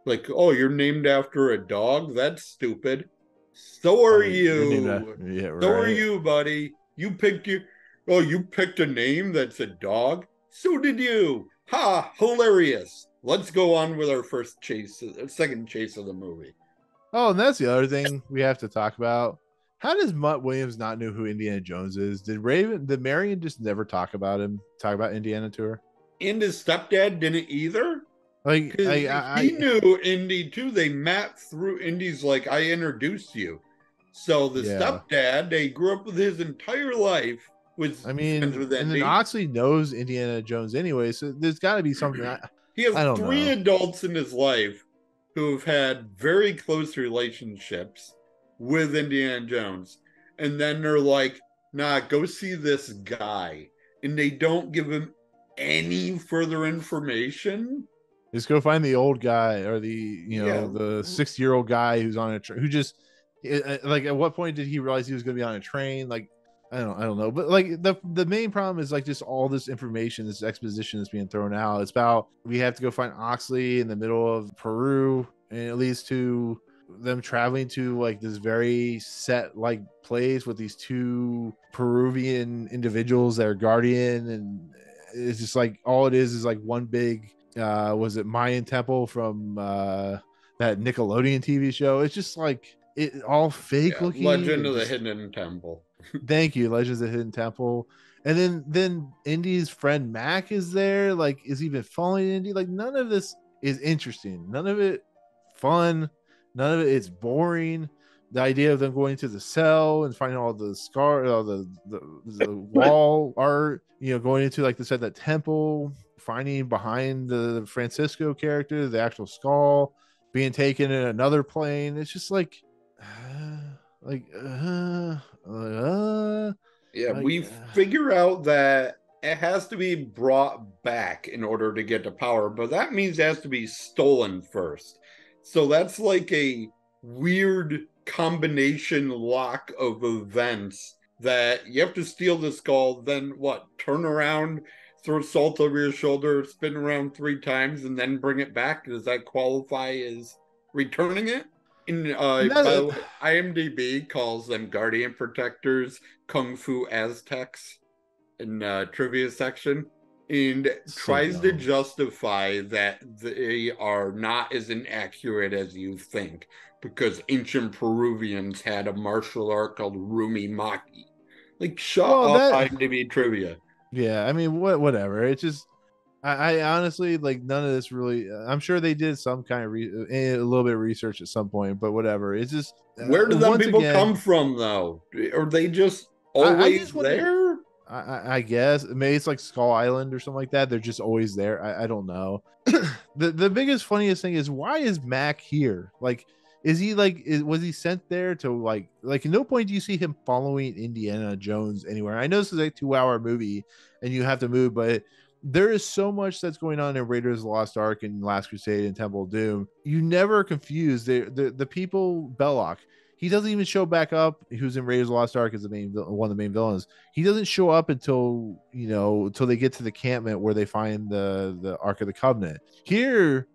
Like, oh, you're named after a dog? That's stupid. So are you. Yeah, right. So are you, buddy. You picked a name that's a dog? So did you. Ha, hilarious. Let's go on with our second chase of the movie. Oh, and that's the other thing we have to talk about. How does Mutt Williams not know who Indiana Jones is? Did Marion just never talk about Indiana to her? And his stepdad didn't either? Like, he knew Indy too. They met through Indy's, like, I introduced you. So the stepdad, they grew up with his entire life. And then Oxley knows Indiana Jones anyway, so there's got to be something. He has three adults in his life who have had very close relationships with Indiana Jones. And then they're like, nah, go see this guy. And they don't give him any further information. Just go find the old guy, or the 60-year-old guy who's on a train, who just, like, at what point did he realize he was going to be on a train? Like, I don't know. But like the main problem is like just all this information, this exposition that's being thrown out. It's about, we have to go find Oxley in the middle of Peru, and it leads to them traveling to like this very set like place with these two Peruvian individuals that are guardian, and it's just like all it is like one big was it Mayan temple from that Nickelodeon TV show. It's just like it all fake looking. Legend of the Hidden Temple. Thank you, Legends of the Hidden Temple. And then Indy's friend Mac is there. Like, is he even following Indy? Like, none of this is interesting. None of it fun. None of it is boring. The idea of them going to the cell and finding all the the wall art, going into, like they said, that temple, finding behind the Francisco character the actual skull, being taken in another plane. It's just like we figure out that it has to be brought back in order to get the power, but that means it has to be stolen first. So that's like a weird combination lock of events that you have to steal the skull, then turn around, throw salt over your shoulder, spin around 3 times, and then bring it back. Does that qualify as returning it? By the way, IMDb calls them Guardian Protectors, Kung Fu Aztecs in trivia section, and tries to justify that they are not as inaccurate as you think, because ancient Peruvians had a martial art called Rumi Maki. Like, shut up, IMDb trivia. Yeah, I mean, whatever. It's just, I honestly, like, none of this really. I'm sure they did some kind of a little bit of research at some point, but whatever. It's just, where do them people come from, though? Are they just always there? I guess maybe it's like Skull Island or something like that. They're just always there. I don't know. The biggest funniest thing is, why is Mac here? Like, is he was he sent there to like at no point do you see him following Indiana Jones anywhere? I know this is a 2-hour movie and you have to move, but there is so much that's going on in Raiders of the Lost Ark and Last Crusade and Temple of Doom. You never confuse the people. Belloc, he doesn't even show back up. Who's in Raiders of the Lost Ark is one of the main villains. He doesn't show up until they get to the encampment where they find the Ark of the Covenant. Here,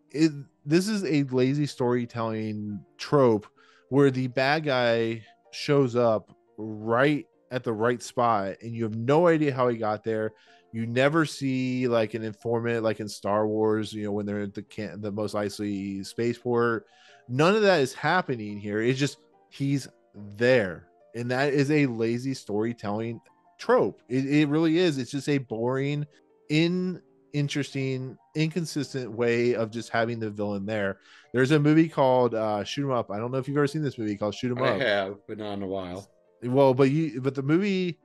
this is a lazy storytelling trope where the bad guy shows up right at the right spot and you have no idea how he got there. You never see like an informant like in Star Wars, when they're at the most icy spaceport. None of that is happening here. It's just he's there. And that is a lazy storytelling trope. It really is. It's just a boring, interesting, inconsistent way of just having the villain there. There's a movie called Shoot 'em Up. I don't know if you've ever seen this movie called Shoot 'em I Up. have, but not in a while. Well, but the movie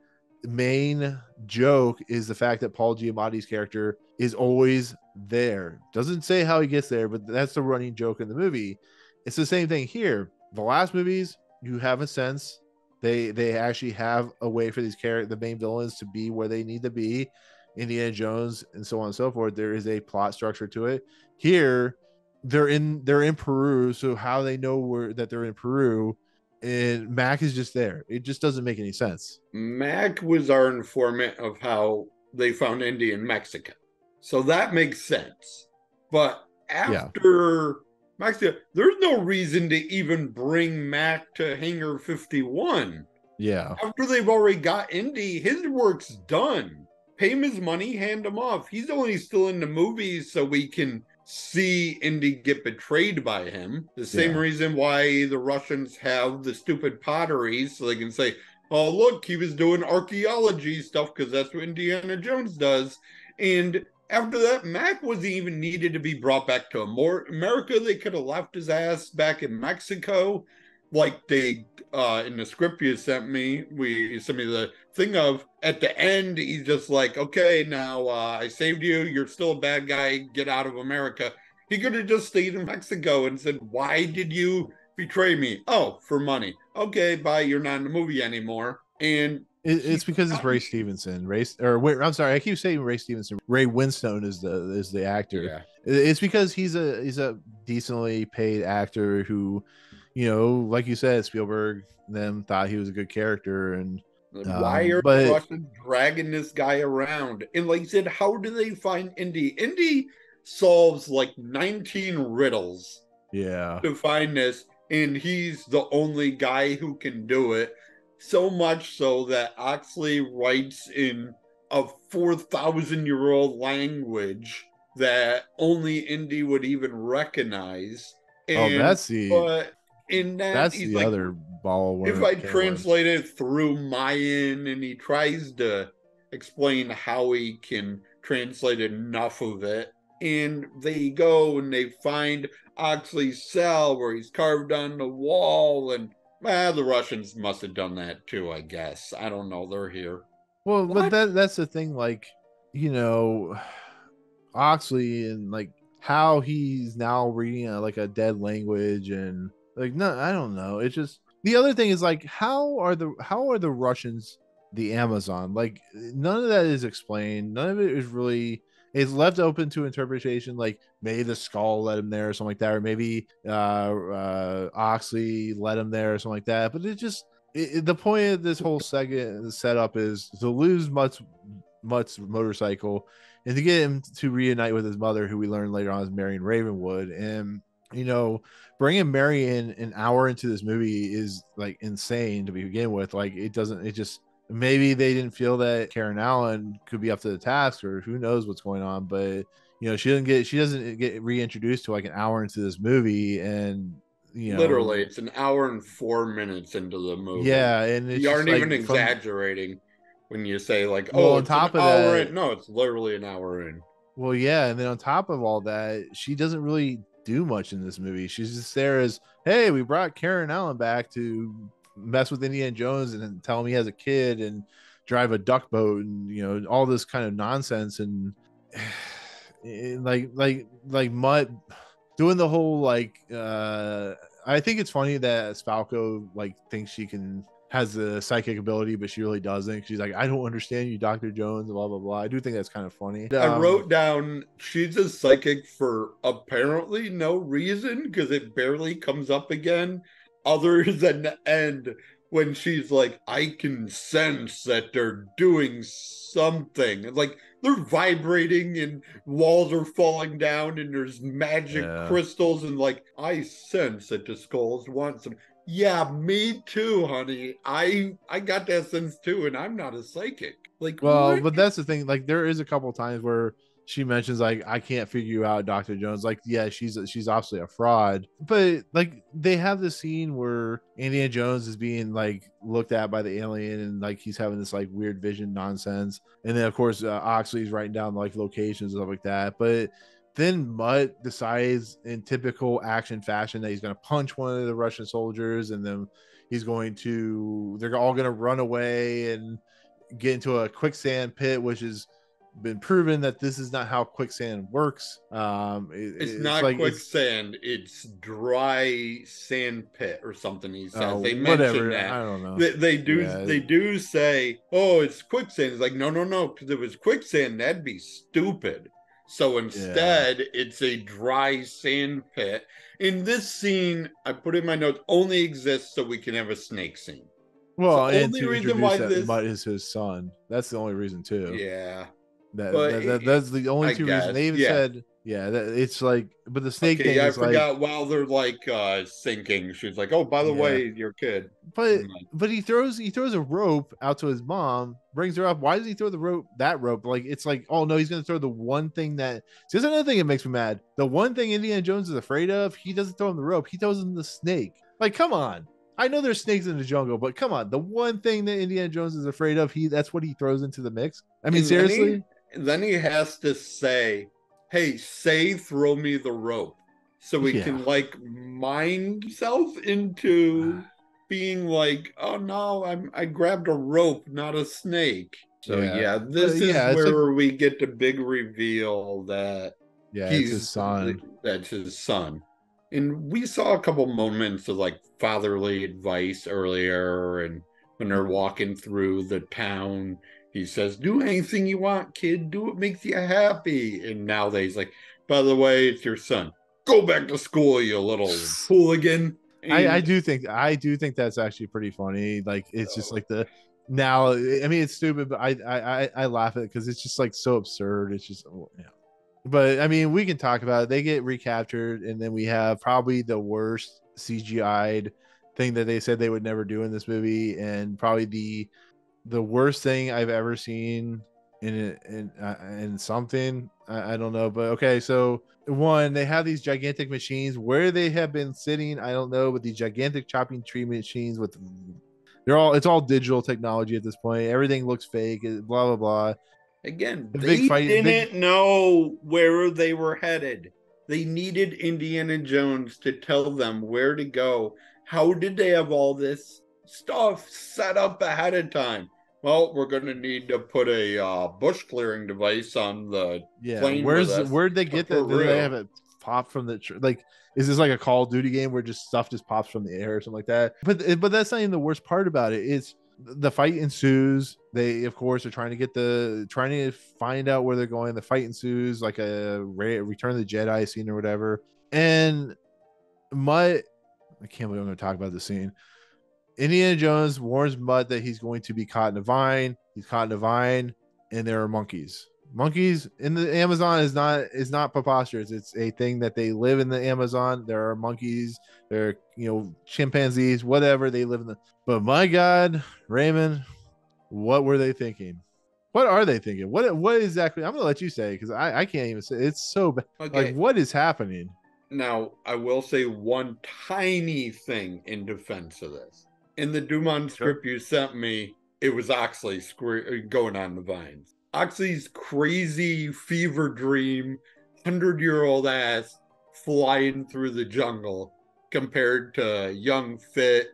main joke is the fact that Paul Giamatti's character is always there. Doesn't say how he gets there, but that's the running joke in the movie. It's the same thing here. The last movies, you have a sense they actually have a way for the main villains to be where they need to be. Indiana Jones and so on and so forth. There is a plot structure to it. Here, they're in Peru, so how they know that they're in Peru, and Mac is just there. It just doesn't make any sense. Mac was our informant of how they found Indy in Mexico. So that makes sense. But after Mexico, there's no reason to even bring Mac to Hangar 51. Yeah. After they've already got Indy, his work's done. Pay him his money, hand him off. He's only still in the movies so we can see Indy get betrayed by him. The same reason why the Russians have the stupid potteries, so they can say, oh, look, he was doing archaeology stuff because that's what Indiana Jones does. And after that, Mac wasn't even needed to be brought back to America. They could have left his ass back in Mexico. Like they, in the script you sent me, you sent me the thing of, at the end, he's just like, okay, now I saved you. You're still a bad guy. Get out of America. He could have just stayed in Mexico and said, why did you betray me? Oh, for money. Okay, bye. You're not in the movie anymore. And it's because it's Ray Stevenson. I'm sorry, I keep saying Ray Stevenson. Ray Winstone is the actor. Yeah. It's because he's a decently paid actor who, like you said, Spielberg them thought he was a good character. And why are the Russians dragging this guy around? And like you said, how do they find Indy? Indy solves like 19 riddles to find this, and he's the only guy who can do it. So much so that Oxley writes in a 4,000-year-old language that only Indy would even recognize. And, that's the like, other ball. If I translate it through Mayan, and he tries to explain how he can translate enough of it, and they go and they find Oxley's cell where he's carved on the wall, and the Russians must have done that too, I guess. I don't know. They're here. Well, but that's the thing, like, Oxley and like how he's now reading like a dead language, and like, no, I don't know. It's just, the other thing is like, how are the Russians the Amazon? Like, none of that is explained. None of it is really, it's left open to interpretation. Like, maybe the skull led him there or something like that, or maybe Oxley led him there or something like that. But it just, the point of this whole setup is to lose Mutt's motorcycle and to get him to reunite with his mother, who we learn later on is Marion Ravenwood. And bringing Marion an hour into this movie is like insane to begin with. Like, maybe they didn't feel that Karen Allen could be up to the task, or who knows what's going on. But she doesn't get reintroduced to like an hour into this movie, and literally it's an hour and 4 minutes into the movie. Yeah, and you aren't even exaggerating when you say like, on top of that, no, it's literally an hour in. Well, yeah, and then on top of all that, she doesn't really do much in this movie. She's just there as, hey, we brought Karen Allen back to mess with Indiana Jones and tell him he has a kid and drive a duck boat and all this kind of nonsense. And like Mutt doing the whole like I think it's funny that Spalko like thinks she has the psychic ability, but she really doesn't. She's like, I don't understand you, Dr. Jones, blah blah blah. I do think that's kind of funny. I wrote down she's a psychic for apparently no reason, because it barely comes up again, other than the end when she's like, I can sense that they're doing something. Like, they're vibrating and walls are falling down and there's magic crystals, and like, I sense that the skulls want some. Yeah, me too, honey. I got that sense too, and I'm not a psychic. Like, Well, what? but that's the thing. Like, there is a couple times where she mentions like, "I can't figure you out, Dr. Jones." Like, yeah, she's obviously a fraud, but like they have this scene where Indiana Jones is being like looked at by the alien, and like he's having this like weird vision nonsense, and then of course Oxley's writing down like locations and stuff like that, but. Then Mutt decides in typical action fashion that he's going to punch one of the Russian soldiers, and then they're all going to run away and get into a quicksand pit, which has been proven that this is not how quicksand works. It's It's not like it's quicksand, it's dry sand pit or something, he says. They mention whatever. that. I don't know. Yeah, They do say, oh, it's quicksand. It's like, no, because if it was quicksand, that'd be stupid. So yeah. instead, it's a dry sand pit. In this scene, I put in my notes, only exists so we can have a snake scene. It's the Well, and only to reason introduce why that this, Mutt is his son. That's the only reason too. yeah. That, But that, that that's the only I two reasons. guess, They even yeah. said, yeah, that it's like, but the snake Okay, thing yeah, I is like, forgot while they're like sinking, she's like, oh, by the yeah. way, your kid. but I'm like, but he throws a rope out to his mom, brings her up. Why does he throw that rope? Like it's like, oh no, he's gonna throw the one thing that. See, there's another thing that makes me mad. The one thing Indiana Jones is afraid of, he doesn't throw him the rope. He throws him the snake. Like, come on. I know there's snakes in the jungle, but come on. The one thing that Indiana Jones is afraid of, that's what he throws into the mix. I mean, and then he seriously. then he has to say, hey, throw me the rope. So he Yeah. can like mind himself into being like, oh no, I grabbed a rope, not a snake. So Yeah. yeah, But this is yeah, it's like, where we get the big reveal that yeah, it's his he's son. that's his son. And we saw a couple moments of like fatherly advice earlier, and when they're walking through the town, he says, do anything you want, kid, do what makes you happy. And now he's like, by the way, it's your son, go back to school, you little hooligan. I And do think that's actually pretty funny. Like it's just like the now. I mean, it's stupid, but I laugh at it because it's just like so absurd. It's just yeah. But I mean, we can talk about it. They get recaptured, and then we have probably the worst CGI'd thing that they said they would never do in this movie, and probably the worst thing I've ever seen in something. I don't know, but okay. So one, they have these gigantic machines where they have been sitting. I don't know, but these gigantic chopping tree machines with it's all digital technology at this point. Everything looks fake. Blah blah blah. again, The big they fight, big didn't know where they were headed. They needed Indiana Jones to tell them where to go. How did they have all this stuff set up ahead of time? Well, we're going to need to put a bush clearing device on the yeah. plane with us Where'd they to get that? Do they have Peru. it pop from like? Is this like a Call of Duty game where just stuff just pops from the air or something like that? But that's not even the worst part about it. It's the fight ensues. They of course are trying to find out where they're going. The fight ensues like a Return of the Jedi scene or whatever. And Mutt, I can't believe I'm going to talk about this scene. Indiana Jones warns Mutt that he's going to be caught in a vine. He's caught in a vine, and there are monkeys. Monkeys in the Amazon is not preposterous. It's a thing that they live in the Amazon. There are monkeys. There are chimpanzees, whatever they live in the. But my God, Raymond, what were they thinking? What are they thinking? What exactly? I'm gonna let you say because I can't even say. It's so bad. Like, Okay, what is happening? now I will say one tiny thing in defense of this. In the Dumont Sure. script you sent me, it was Oxley going on the vines. Oxley's crazy fever dream, 100-year-old ass flying through the jungle compared to young, fit,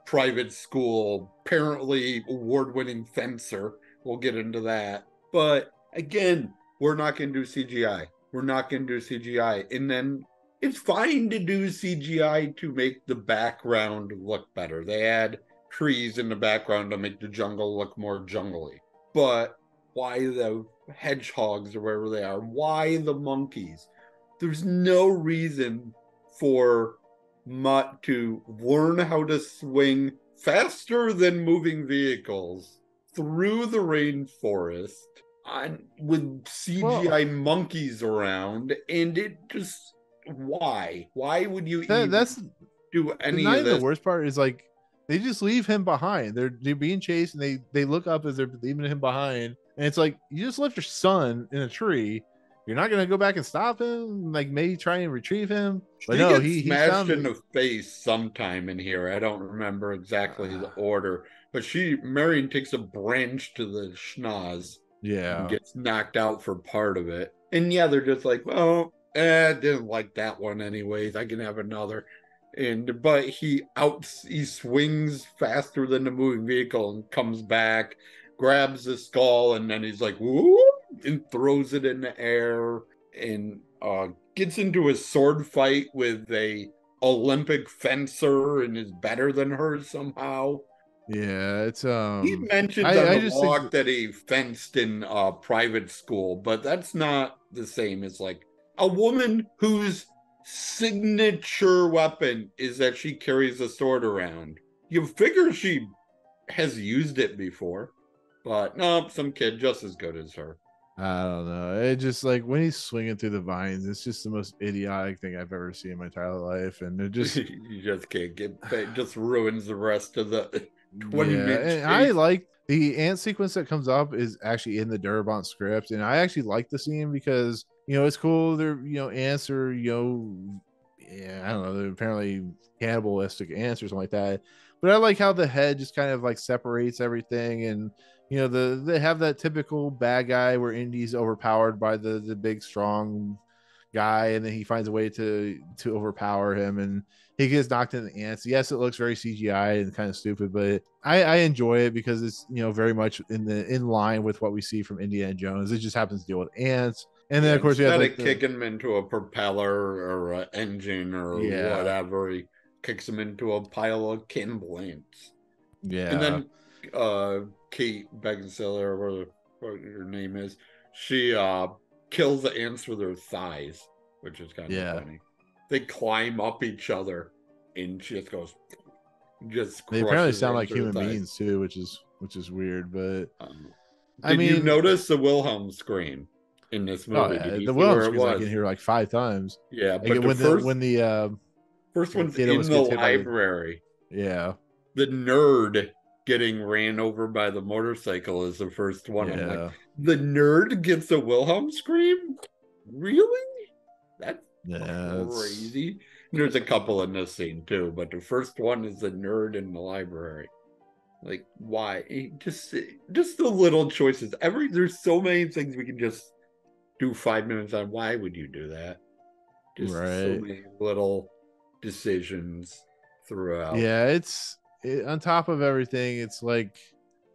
private school, apparently award-winning fencer. We'll get into that. But again, we're not going to do CGI. We're not going to do CGI. And then it's fine to do CGI to make the background look better. They add trees in the background to make the jungle look more jungly. But why the hedgehogs or wherever they are? Why the monkeys? There's no reason for Mutt to learn how to swing faster than moving vehicles through the rainforest with Well, CGI monkeys around, and it just why would you that even that's do But any not of even the this. worst part is like they just leave him behind. They're being chased and they look up as they're leaving him behind. And it's like you just left your son in a tree. You're not gonna go back and stop him, like maybe try and retrieve him. But She no, gets he's smashed in found. the face sometime in here. I don't remember exactly the order, but Marion takes a branch to the schnoz and Yeah, gets knocked out for part of it. And yeah, they're just like, oh, didn't like that one anyways. I can have another. But he swings faster than the moving vehicle and comes back, grabs the skull, and then he's like, whoop, and throws it in the air and gets into a sword fight with a Olympic fencer and is better than her somehow. yeah. It's He mentions on I the just think walk that he fenced in private school, but that's not the same as like a woman whose signature weapon is that she carries a sword around. You figure she has used it before, but no, some kid just as good as her. I don't know. It just like when he's swinging through the vines, it's just the most idiotic thing I've ever seen in my entire life, and it just You just can't get. It just ruins the rest of the 20-minute and I chase. like the ant sequence that comes up is actually in the Darabont script, and I actually like the scene because it's cool. They're ants are yeah, I don't know. They're apparently cannibalistic ants or something like that. But I like how the head just kind of like separates everything, and they have that typical bad guy where Indy's overpowered by the big strong guy, and then he finds a way to overpower him, and he gets knocked in the ants. Yes, it looks very CGI and kind of stupid, but I enjoy it because it's very much in line with what we see from Indiana Jones. It just happens to deal with ants, and then Yeah, of course we have instead like of kicking him into a propeller or an engine or yeah, whatever, he kicks him into a pile of cannibal ants. And yeah, then Cate Beckinsale, or what her name is, she kills the ants with her thighs, which is kind of yeah. funny. They climb up each other, and she just They apparently crushes sound ants like with her human thighs. beings too, which is weird. But I Did you mean, notice the Wilhelm scream in this oh movie? Did yeah, you the see Wilhelm where it screams I was? can hear like 5 times. Yeah, Like but the when first the one's kid in almost the gets hit by the library. yeah, The nerd getting ran over by the motorcycle is the first one. I'm like, yeah, the nerd gets a Wilhelm scream? Really? That's yeah. crazy. There's a couple in this scene too, but the first one is the nerd in the library. Like, why? Just the little choices. There's so many things we can just do 5 minutes on. Why would you do that? Just so Right. many little decisions throughout. Yeah, on top of everything, it's like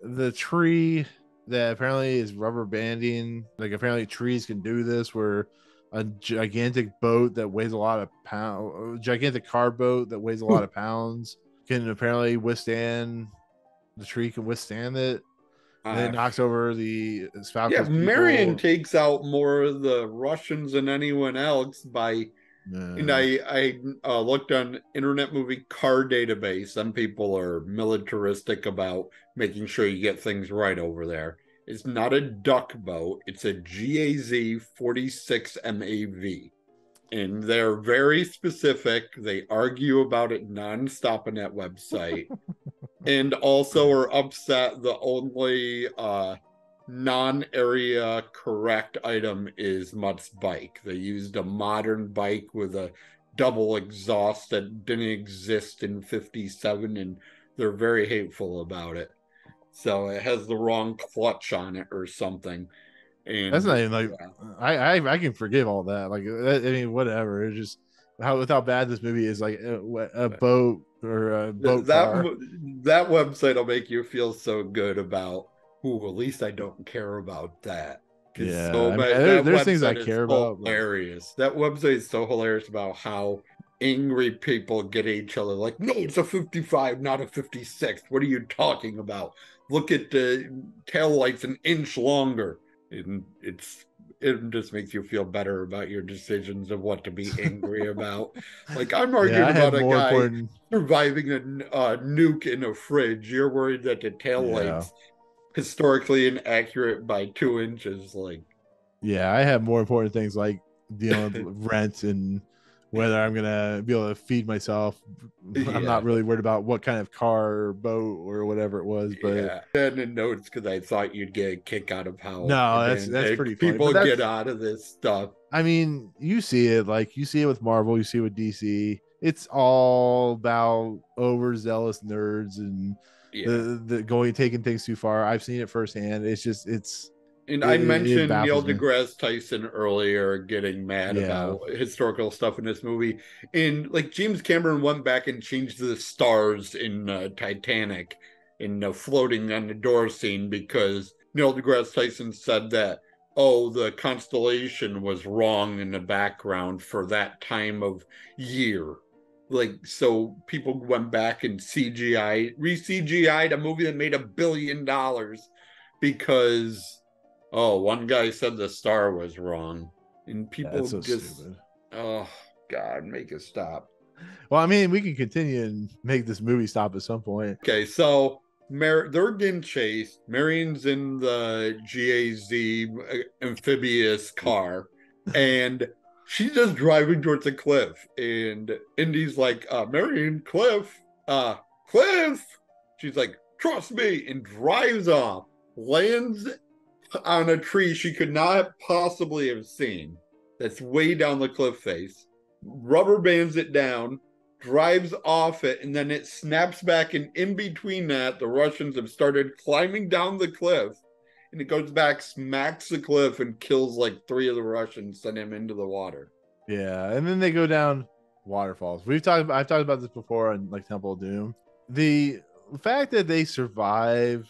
the tree that apparently is rubber banding. Like apparently trees can do this where a gigantic boat that weighs a lot of pounds, gigantic car boat that weighs a lot of pounds can apparently withstand the tree can withstand it. And it knocks over the Yeah, Falco's Marion people. takes out more of the Russians than anyone else by. And Uh, I looked on Internet Movie Car Database. Some people are militaristic about making sure you get things right over there. It's not a duck boat. It's a GAZ 46 MAV. And they're very specific. They argue about it nonstop on that website. And also are upset the only non-area correct item is Mutt's bike. They used a modern bike with a double exhaust that didn't exist in 57, and they're very hateful about it. So it has the wrong clutch on it or something. that's And not even like yeah, I can forgive all that. Like I mean, whatever. It's just how bad this movie is. Like a boat or a boat that car. that website will make you feel so good about, who at least I don't care about that. Because Yeah, so I mean, much, that there's things I website is care about. But hilarious. That website is so hilarious about how angry people get at each other. Like, no, it's a 55, not a 56. What are you talking about? Look at the tail lights an inch longer. And it just makes you feel better about your decisions of what to be angry about. Like, I'm yeah, arguing I have about a more guy important. surviving a nuke in a fridge. You're worried that the tail Yeah, lights historically inaccurate by 2 inches. Like, yeah, I have more important things like dealing with rent and whether I'm gonna be able to feed myself. I'm Yeah. not really worried about what kind of car or boat or whatever it was, but Yeah. And in notes, because I thought you'd get a kick out of how no, then that's pretty funny. people But get that's, out of this stuff. I mean, you see it, like you see it with Marvel, you see it with DC. It's all about overzealous nerds and Yeah. the going taking things too far. I've seen it firsthand. It's just And I it mentioned Neil baffles me. deGrasse Tyson earlier getting mad Yeah, about historical stuff in this movie. And like James Cameron went back and changed the stars in Titanic in floating on the door scene because Neil deGrasse Tyson said that, oh, the constellation was wrong in the background for that time of year. Like, so people went back and re-CGI'd a movie that made $1 billion because one guy said the star was wrong, and people that's so just, stupid. oh God, make it stop. Well, I mean, we can continue and make this movie stop at some point. Okay, so they're getting chased. Marion's in the GAZ amphibious car, and she's just driving towards a cliff. And Indy's like, Marion, Cliff. She's like, trust me, and drives off, lands on a tree she could not possibly have seen that's way down the cliff face, rubber bands it down, drives off it, and then it snaps back. And in between that, the Russians have started climbing down the cliff, and it goes back, smacks the cliff, and kills like 3 of the Russians, send him into the water. Yeah, and then they go down waterfalls. I've talked about this before on like Temple of Doom. The fact that they survive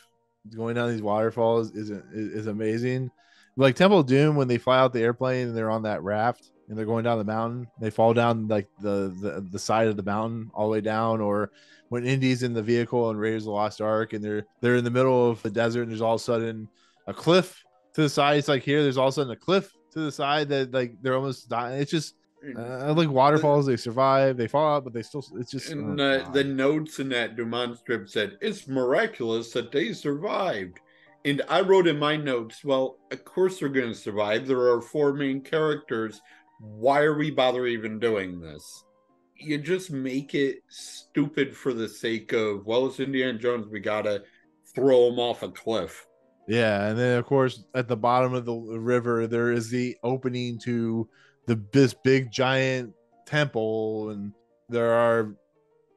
going down these waterfalls is amazing. Like Temple of Doom, when they fly out the airplane and they're on that raft and they're going down the mountain, they fall down like the side of the mountain all the way down. Or when Indy's in the vehicle and Raiders of the Lost Ark and they're in the middle of the desert and there's all of a sudden a cliff to the side. It's like here, there's all of a sudden a cliff to the side that like they're almost dying. It's just like waterfalls, they survive, they fall out, but they still. It's just And the notes in that Dumont strip said, it's miraculous that they survived. And I wrote in my notes, well, of course they're going to survive. There are 4 main characters. Why are we bother even doing this? You just make it stupid for the sake of, well, it's Indiana Jones. We got to throw him off a cliff. Yeah, and then of course at the bottom of the river there is the opening to this big giant temple, and there are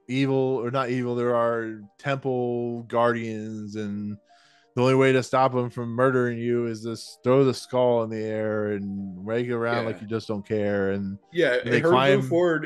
evil or not evil. There are temple guardians, and the only way to stop them from murdering you is just throw the skull in the air and rake it around like you just don't care. And they Harrison climb. Ford,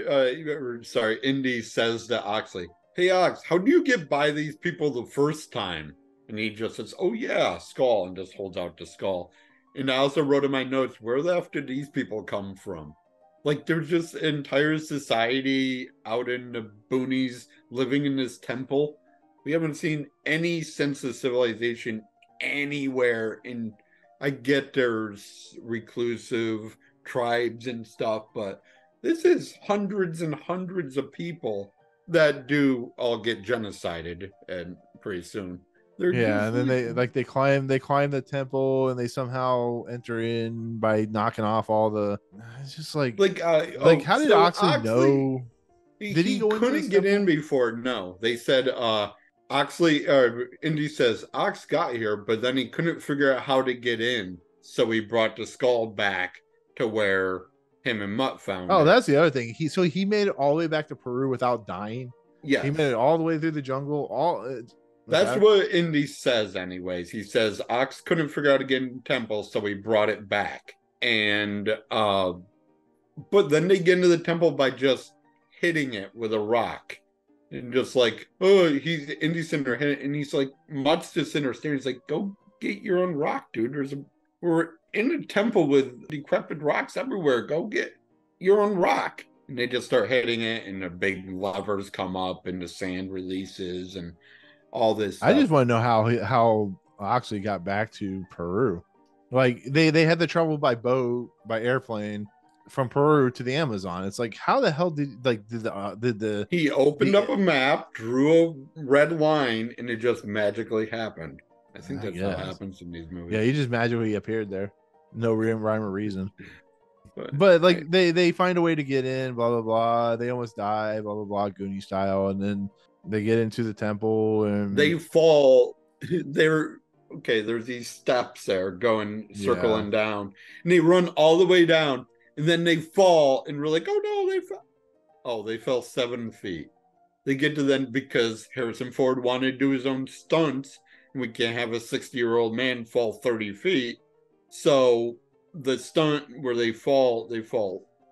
Indy says to Oxley, hey, Ox, how do you get by these people the first time? And he just says, oh, yeah, skull, and just holds out the skull. And I also wrote in my notes, where the F did these people come from? Like, there's just an entire society out in the boonies living in this temple. We haven't seen any sense of civilization anywhere. And I get there's reclusive tribes and stuff, but this is hundreds and hundreds of people that do all get genocided and pretty soon. They're Yeah, just and then they climb the temple and they somehow enter in by knocking off all the. It's just like how did so Oxley know? Did he he go into this couldn't get temple? in before. No, they said Oxley Indy says Ox got here, but then he couldn't figure out how to get in, so he brought the skull back to where him and Mutt found Oh, it. that's the other thing. He made it all the way back to Peru without dying. Yes. He made it all the way through the jungle. That's what Indy says, anyways. He says Ox couldn't figure out to get in temple, so he brought it back. And but then they get into the temple by just hitting it with a rock. And just like, oh, Indy's in there hitting, and he's like, Mutt's just in there staring. He's like, go get your own rock, dude. We're in a temple with decrepit rocks everywhere. Go get your own rock. And they just start hitting it, and the big levers come up, and the sand releases, and all this stuff. I just want to know how Oxley got back to Peru. Like they had the trouble by boat, by airplane from Peru to the Amazon. It's like, how the hell did he opened up a map, drew a red line, and it just magically happened. I think that's how it happens in these movies. Yeah, he just magically appeared there. No rhyme or reason. But like they find a way to get in, blah blah blah. They almost die, blah blah blah, Goonie style, and then they get into the temple and they fall. They're okay. There's these steps there going circling down, and they run all the way down, and then they fall, and we're like, oh no, they fell. Oh, they fell 7 feet. They get to then because Harrison Ford wanted to do his own stunts, and we can't have a 60-year-old man fall 30 feet. So the stunt where they fall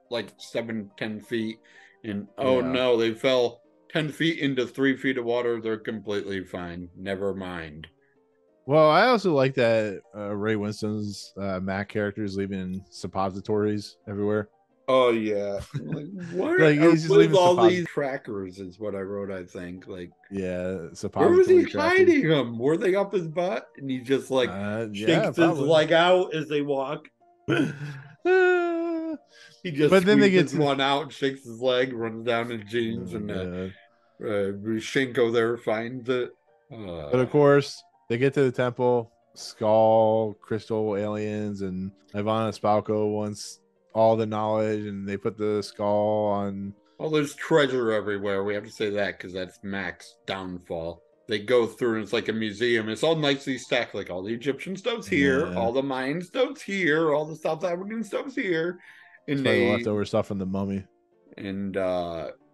like 7-10 feet, and oh no, they fell 10 feet into 3 feet of water. They're completely fine. Never mind. Well, I also like that Ray Winstone's Mac characters leaving suppositories everywhere. Oh yeah, like what? Like he's just leaving all these trackers is what I wrote. I think like suppository. Where was he hiding them? Were they up his butt? And he just like shakes his leg out as they walk. He just but then they get one out, shakes his leg, runs down in jeans, and Shinko there finds it. But of course, they get to the temple, Skull, Crystal aliens, and Ivana Spalko wants all the knowledge, and they put the skull on. Well, there's treasure everywhere. We have to say that because that's Mac's downfall. They go through and it's like a museum. It's all nicely stacked, like all the Egyptian stuff's here, all the Mayan stuff's here, all the South African stuff's here, and the leftover stuff from the mummy. And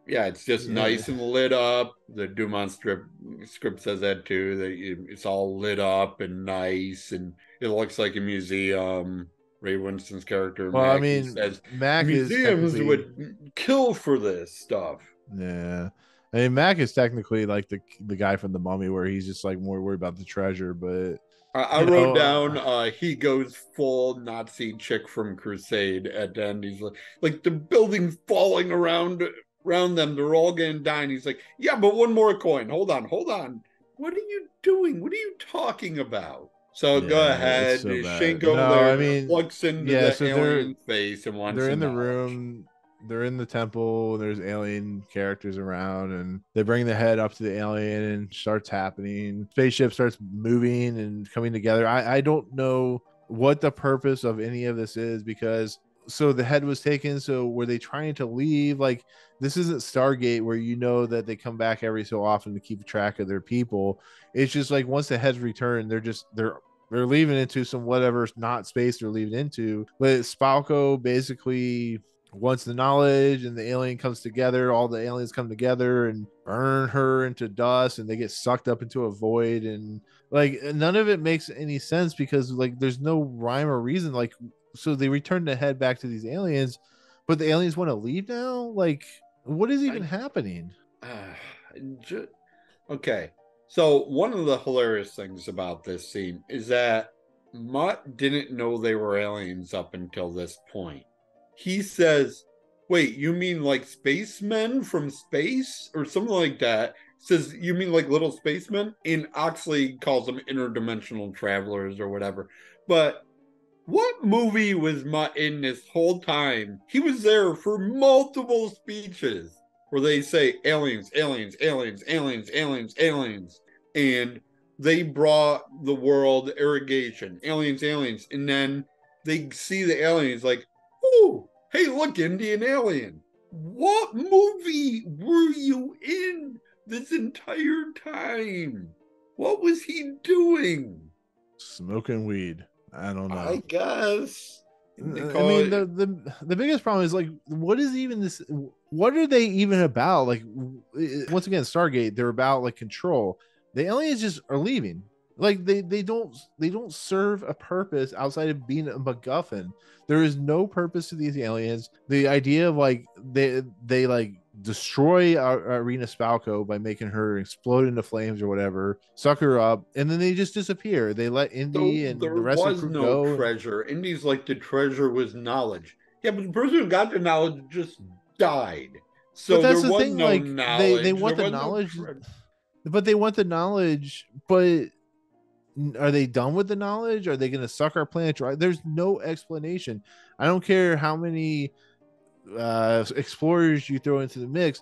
it's just nice and lit up. The Dumont script says that too. That it's all lit up and nice, and it looks like a museum. Ray Winstone's character, well, Mac, I mean, says Mac museums would kill for this stuff. Yeah, I mean, Mac is technically like the guy from the Mummy, where he's just like more worried about the treasure. But I wrote down he goes full Nazi chick from Crusade at the end. He's like the building falling around them. They're all getting dying. He's like, yeah, but one more coin. Hold on. What are you doing? What are you talking about? So go ahead. So Shinko looks into the alien face and wants. They're in the room. They're in the temple. There's alien characters around, and they bring the head up to the alien, and starts happening. Spaceship starts moving and coming together. I don't know what the purpose of any of this is, because so the head was taken. So were they trying to leave? Like, this isn't Stargate where you know that they come back every so often to keep track of their people. It's just like once the head's returned, they're leaving into some whatever not space they're leaving into. But Spalko basically wants the knowledge, and the alien comes together. All the aliens come together and burn her into dust, and they get sucked up into a void. And like none of it makes any sense, because like there's no rhyme or reason. Like, so they return the head back to these aliens, but the aliens want to leave now. Like, what is even happening? Okay. So one of the hilarious things about this scene is that Mutt didn't know they were aliens up until this point. He says, wait, you mean like spacemen from space or something like that? Says, you mean like little spacemen? And Oxley calls them interdimensional travelers or whatever. But what movie was Mutt in this whole time? He was there for multiple speeches where they say aliens, aliens, aliens, aliens, aliens, aliens. And they brought the world irrigation, aliens, aliens. And then they see the aliens like, oh, hey, look, Indian alien. What movie were you in this entire time? What was he doing? Smoking weed. I don't know. I guess. I mean, the biggest problem is like, what is even this? What are they even about? Like, once again, Stargate, they're about like control. The aliens just are leaving. Like they don't serve a purpose outside of being a MacGuffin. There is no purpose to these aliens. The idea of like they like destroy Irina Spalko by making her explode into flames or whatever, suck her up, and then they just disappear. They let Indy and the rest of the crew go. There was no treasure. Indy's like, the treasure was knowledge. Yeah, but the person who got the knowledge just died. So that's there the was thing, no like, knowledge. They want the knowledge, but they want the knowledge, but are they done with the knowledge? Are they going to suck our planet dry? There's no explanation. I don't care how many explorers you throw into the mix.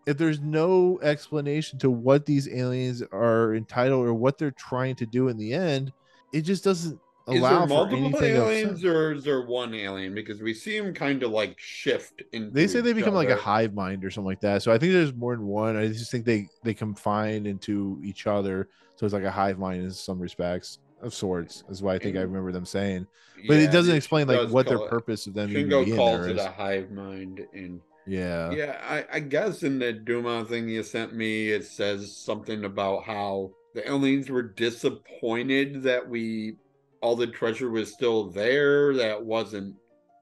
If there's no explanation to what these aliens are entitled or what they're trying to do in the end, it just doesn't Is there allow for multiple anything of aliens sense. or is there one alien? Because we see him kind of like shift They into say they each become like a other. hive mind or something like that. So I think there's more than one. I just think they confine into each other. So it's like a hive mind in some respects of sorts. Is what I think I And remember them saying. But it yeah, doesn't she explain like does what their call it. purpose of them even Shingo being calls there it a is. hive mind, and Yeah. yeah, I guess in the Duma thing you sent me, it says something about how the aliens were disappointed that we all the treasure was still there, that wasn't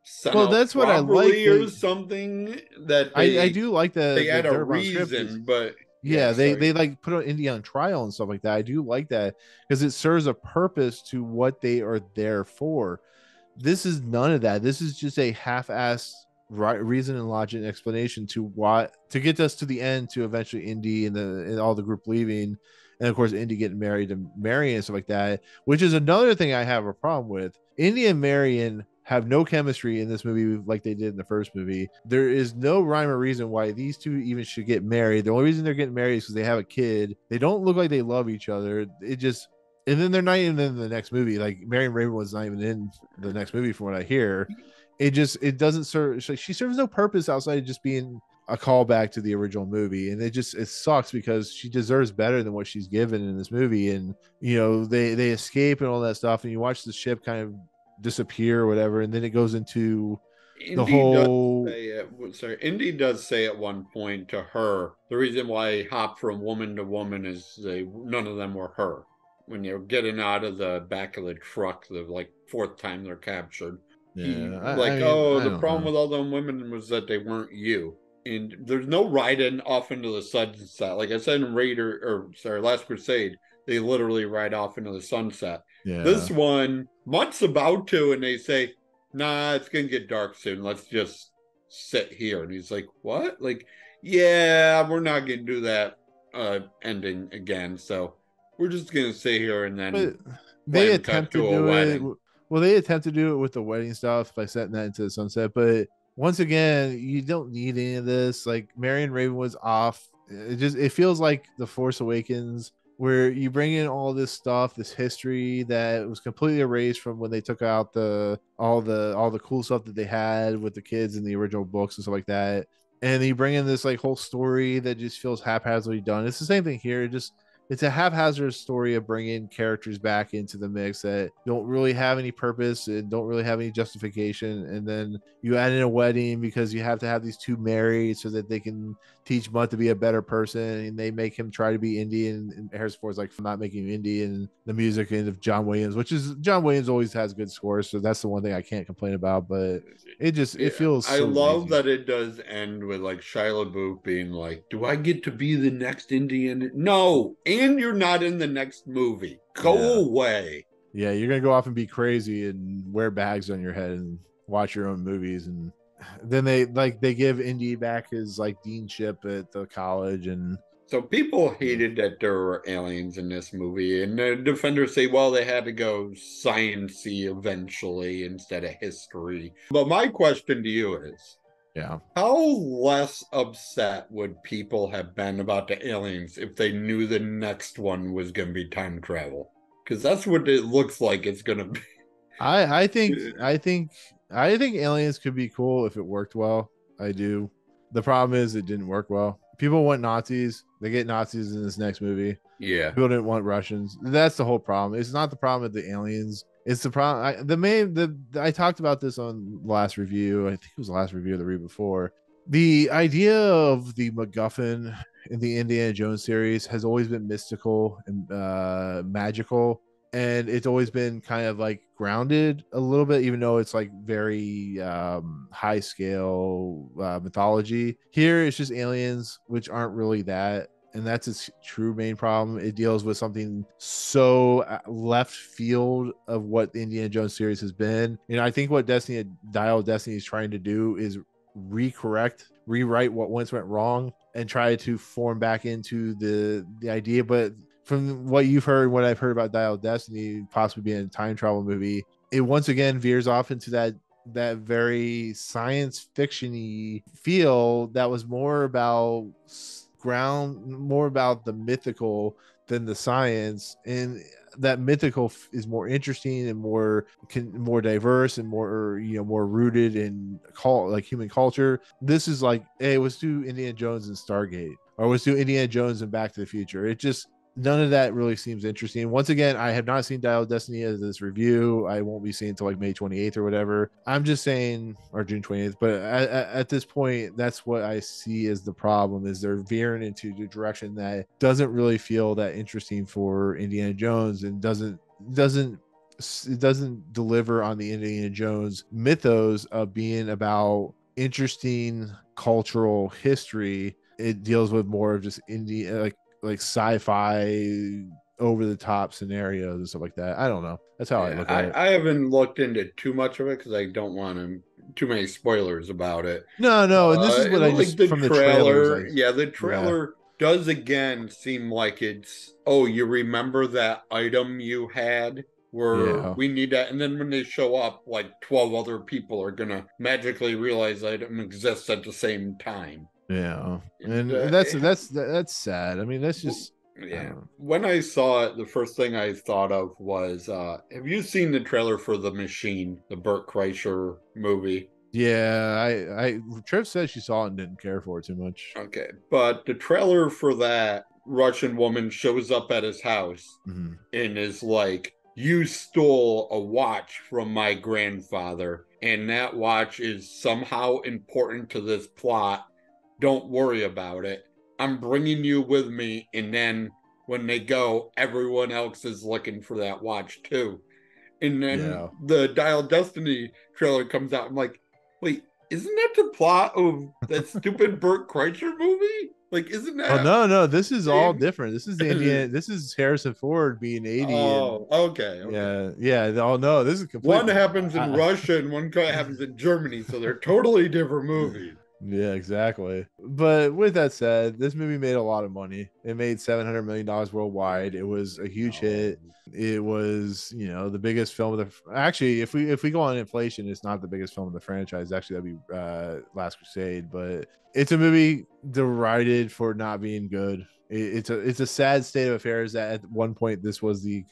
sent Well, out that's what I like. properly or something. That I do like they the had a Durban script because reason, but yeah, yeah, they sorry. like put India on trial and stuff like that. I do like that because it serves a purpose to what they are there for. This is none of that. This is just a half-assed reason and logic and explanation to what to get us to the end to eventually Indy and all the group leaving, and of course Indy getting married and Marion and stuff like that, which is another thing I have a problem with. Indy and Marion have no chemistry in this movie like they did in the first movie. There is no rhyme or reason why these two even should get married. The only reason they're getting married is because they have a kid. They don't look like they love each other. It just and then they're not even in the next movie. Like Marion Raymond was not even in the next movie, from what I hear. It doesn't serve. She serves no purpose outside of just being a callback to the original movie, and it sucks because she deserves better than what she's given in this movie. And they escape and all that stuff, and you watch the ship kind of disappear or whatever, and then it goes into the Indy does whole. say sorry, Indy does say at one point to her, the reason why he hopped from woman to woman is none of them were her. When you're getting out of the back of the truck, the like fourth time they're captured, he Yeah, I like, mean, oh, I the don't problem know. with all them women was that they weren't you. And there's no riding off into the sunset. Like I said in Last Crusade, they literally ride off into the sunset. This Yeah. one, Mutt's about to, and they say, nah, it's gonna get dark soon. Let's just sit here. And he's like, what? Like, yeah, we're not gonna do that ending again. So we're just gonna sit here and then But they flame cut attempt to to a do it. wedding. Well, they attempt to do it with the wedding stuff by setting that into the sunset. But once again, you don't need any of this. Like Marion Raven was off. It feels like the Force Awakens, where you bring in all this stuff, this history that was completely erased from when they took out the cool stuff that they had with the kids in the original books and stuff like that. And you bring in this like whole story that just feels haphazardly done. It's the same thing here. It's a haphazard story of bringing characters back into the mix that don't really have any purpose and don't really have any justification. And then you add in a wedding because you have to have these two married so that they can teach Mutt to be a better person. And they make him try to be Indian. And Harrison Ford's like, for not making him Indian. The music and of John Williams, which is John Williams always has good scores. So that's the one thing I can't complain about. But it Yeah, feels I so love lazy. that it does end with like Shia Lebouf being like, "Do I get to be the next Indian?" No, and you're not in the next movie. Yeah. Go away. Yeah, you're gonna go off and be crazy and wear bags on your head and watch your own movies. And then they give Indy back his like deanship at the college. And So people yeah, hated that there were aliens in this movie, and the defenders say, "Well, they had to go science-y eventually instead of history." But my question to you is, yeah. how less upset would people have been about the aliens if they knew the next one was going to be time travel? Because that's what it looks like it's going to be. I think Aliens could be cool if it worked well. I do. The problem is it didn't work well. People want Nazis. They get Nazis in this next movie. Yeah. People didn't want Russians. That's the whole problem. It's not the problem with the aliens. It's the problem. I talked about this on the last review. I think it was the last review of the read before. The idea of the MacGuffin in the Indiana Jones series has always been mystical and magical, and it's always been kind of like grounded a little bit, even though it's like very high scale mythology. Here, it's just aliens, which aren't really that, and that's its true main problem. It deals with something so left field of what the Indiana Jones series has been. I think what Dial of Destiny is trying to do is rewrite what once went wrong and try to form back into the idea. But from what you've heard, what I've heard about Dial of Destiny possibly being a time travel movie, it once again veers off into that very science fiction-y feel that was more about more about the mythical than the science, and that mythical is more interesting and more diverse and more, more rooted in like human culture. This is like, hey, let's do Indiana Jones and Stargate, or let's do Indiana Jones and Back to the Future. It just, none of that really seems interesting. Once again, I have not seen Dial of Destiny as this review. I won't be seeing until like May 28th or whatever. I'm just saying, or June 20th. But at this point, that's what I see as the problem, is they're veering into the direction that doesn't really feel that interesting for Indiana Jones, and it doesn't deliver on the Indiana Jones mythos of being about interesting cultural history. It deals with more of just indie, like sci-fi, over the top scenarios and stuff like that. I don't know. That's how I look at it. I haven't looked into too much of it because I don't want too many spoilers about it. No, and this is what I like just the from the trailer. trailers. The trailer does again seem like it's, oh, you remember that item you had where we need that, and then when they show up, like 12 other people are gonna magically realize that item exists at the same time. And that's sad. I mean, that's just, when I saw it, the first thing I thought of was, have you seen the trailer for The Machine, the Burt Kreischer movie? I Triv said she saw it and didn't care for it too much. Okay, but the trailer for that Russian woman shows up at his house and is like, you stole a watch from my grandfather, and that watch is somehow important to this plot. Don't worry about it. I'm bringing you with me. And then when they go, everyone else is looking for that watch too. And then the Dial Destiny trailer comes out. I'm like, wait, isn't that the plot of that stupid Burt Kreischer movie? Like, isn't that? Oh no, this is all different. This is the Indiana. This is Harrison Ford being 80. Oh, okay. Yeah. Oh no, this is completely. One happens in Russia and one happens in Germany, so they're totally different movies. Yeah, exactly. But with that said, this movie made a lot of money. It made $700 million worldwide. It was a huge hit. It was, the biggest film of the. Actually, if we go on inflation, it's not the biggest film of the franchise. Actually, that'd be Last Crusade. But it's a movie derided for not being good. It's a sad state of affairs that at one point this was the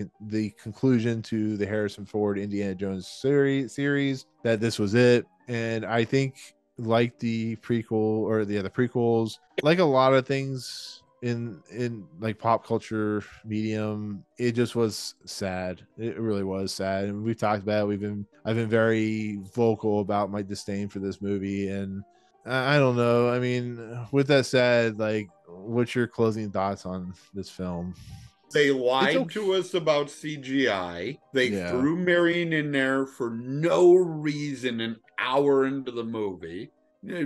conclusion to the Harrison Ford Indiana Jones series. That this was it, and I think, like the prequel or the prequels, like a lot of things in like pop culture medium, it just was sad. It really was sad, and we've talked about it. I've been very vocal about my disdain for this movie, and I don't know. I mean, with that said, like, what's your closing thoughts on this film? They lied to us about CGI. They threw Marion in there for no reason an hour into the movie.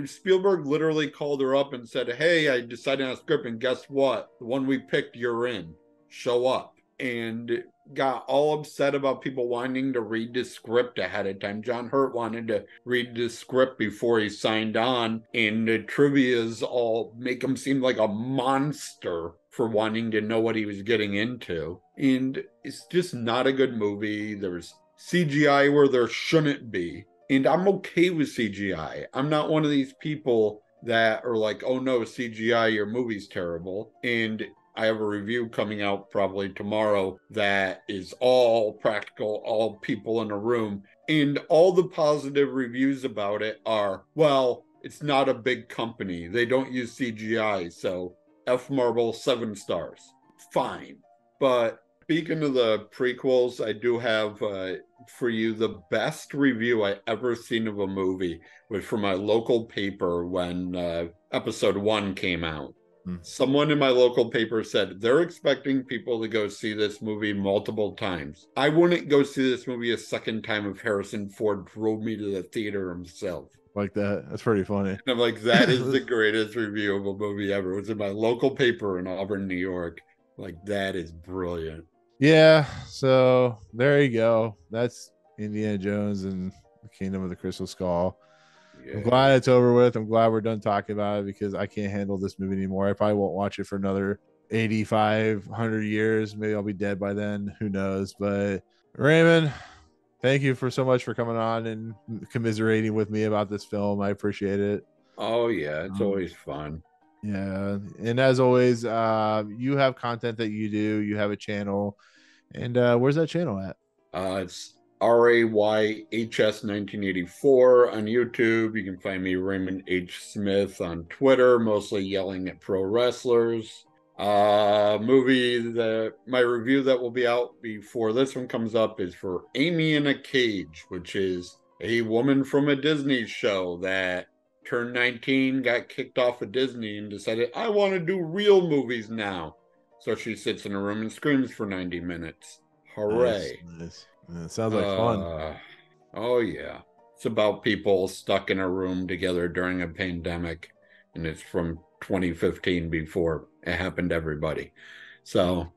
Spielberg literally called her up and said, hey, I decided on a script, and guess what? The one we picked, you're in. Show up. And got all upset about people wanting to read the script ahead of time. John Hurt wanted to read the script before he signed on, and the trivias all make him seem like a monster for wanting to know what he was getting into. And it's just not a good movie. There's CGI where there shouldn't be. And I'm okay with CGI. I'm not one of these people that are like, oh no, CGI, your movie's terrible. And I have a review coming out probably tomorrow that is all practical, all people in a room. And all the positive reviews about it are, well, it's not a big company. They don't use CGI. So F Marble, 7 stars. Fine. But speaking of the prequels, I do have for you the best review I ever seen of a movie was from my local paper when episode 1 came out. Someone in my local paper said they're expecting people to go see this movie multiple times. I wouldn't go see this movie a second time if Harrison Ford drove me to the theater himself. Like that. That's pretty funny. And I'm like, that is the greatest review of a movie ever. It was in my local paper in Auburn, New York. Like, that is brilliant. Yeah, so there you go. That's Indiana Jones and the Kingdom of the Crystal Skull. I'm glad it's over with. I'm glad we're done talking about it because I can't handle this movie anymore. I probably won't watch it for another 8,500 years. Maybe I'll be dead by then. Who knows? But Raymond, thank you for so much for coming on and commiserating with me about this film. I appreciate it. Oh yeah, it's always fun. Yeah, and as always, you have content that you do. You have a channel, and where's that channel at? It's RAYHS 1984 on YouTube. You can find me Raymond H. Smith on Twitter, mostly yelling at pro wrestlers. Movie that my review that will be out before this one comes up is for Amy in a Cage, which is a woman from a Disney show that turned 19, got kicked off of Disney, and decided, I want to do real movies now. So she sits in a room and screams for 90 minutes. Nice, Hooray. nice. Yeah, sounds like fun. Oh, yeah. It's about people stuck in a room together during a pandemic, and it's from 2015 before it happened to everybody. So,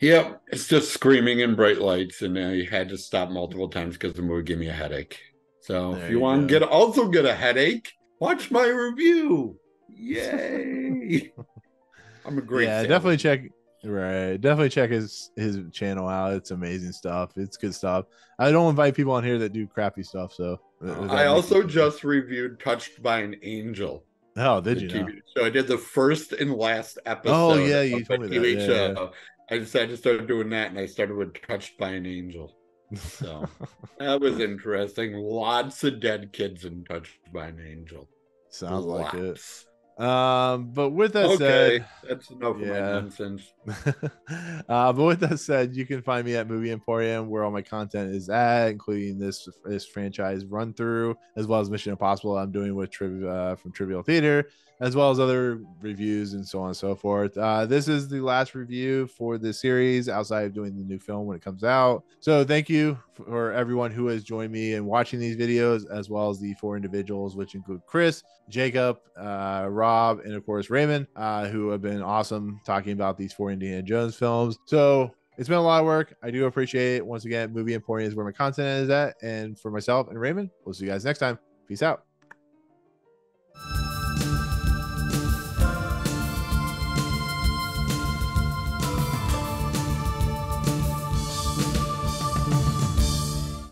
yep, it's just screaming and bright lights, and I had to stop multiple times because the movie gave me a headache. So, There if you you want go. to also get a headache, watch my review. Yay! I'm a great Yeah, salesman. definitely check. Right, definitely check his channel out. It's amazing stuff. It's good stuff. I don't invite people on here that do crappy stuff. So I also just reviewed Touched by an Angel. Oh, did The you TV know? show. I did the first and last Oh episode yeah, of you the told me that. TV Yeah, show. I decided to start doing that, and I started with Touched by an Angel. yeah. So that was interesting. Lots of dead kids in Touched by an Angel. Sounds like it. Lots. But with that Okay, said, that's enough of my yeah. nonsense. But with that said, you can find me at Movie Emporium, where all my content is at, including this franchise run through, as well as Mission Impossible I'm doing with from Trivial Theater, as well as other reviews and so on and so forth. This is the last review for the series outside of doing the new film when it comes out. So thank you for everyone who has joined me in watching these videos, as well as the 4 individuals, which include Chris, Jacob, Rob, and of course Raymond, who have been awesome talking about these 4 Indiana Jones films. So it's been a lot of work. I do appreciate it. Once again, Movie Emporium is where my content is at. And for myself and Raymond, we'll see you guys next time. Peace out.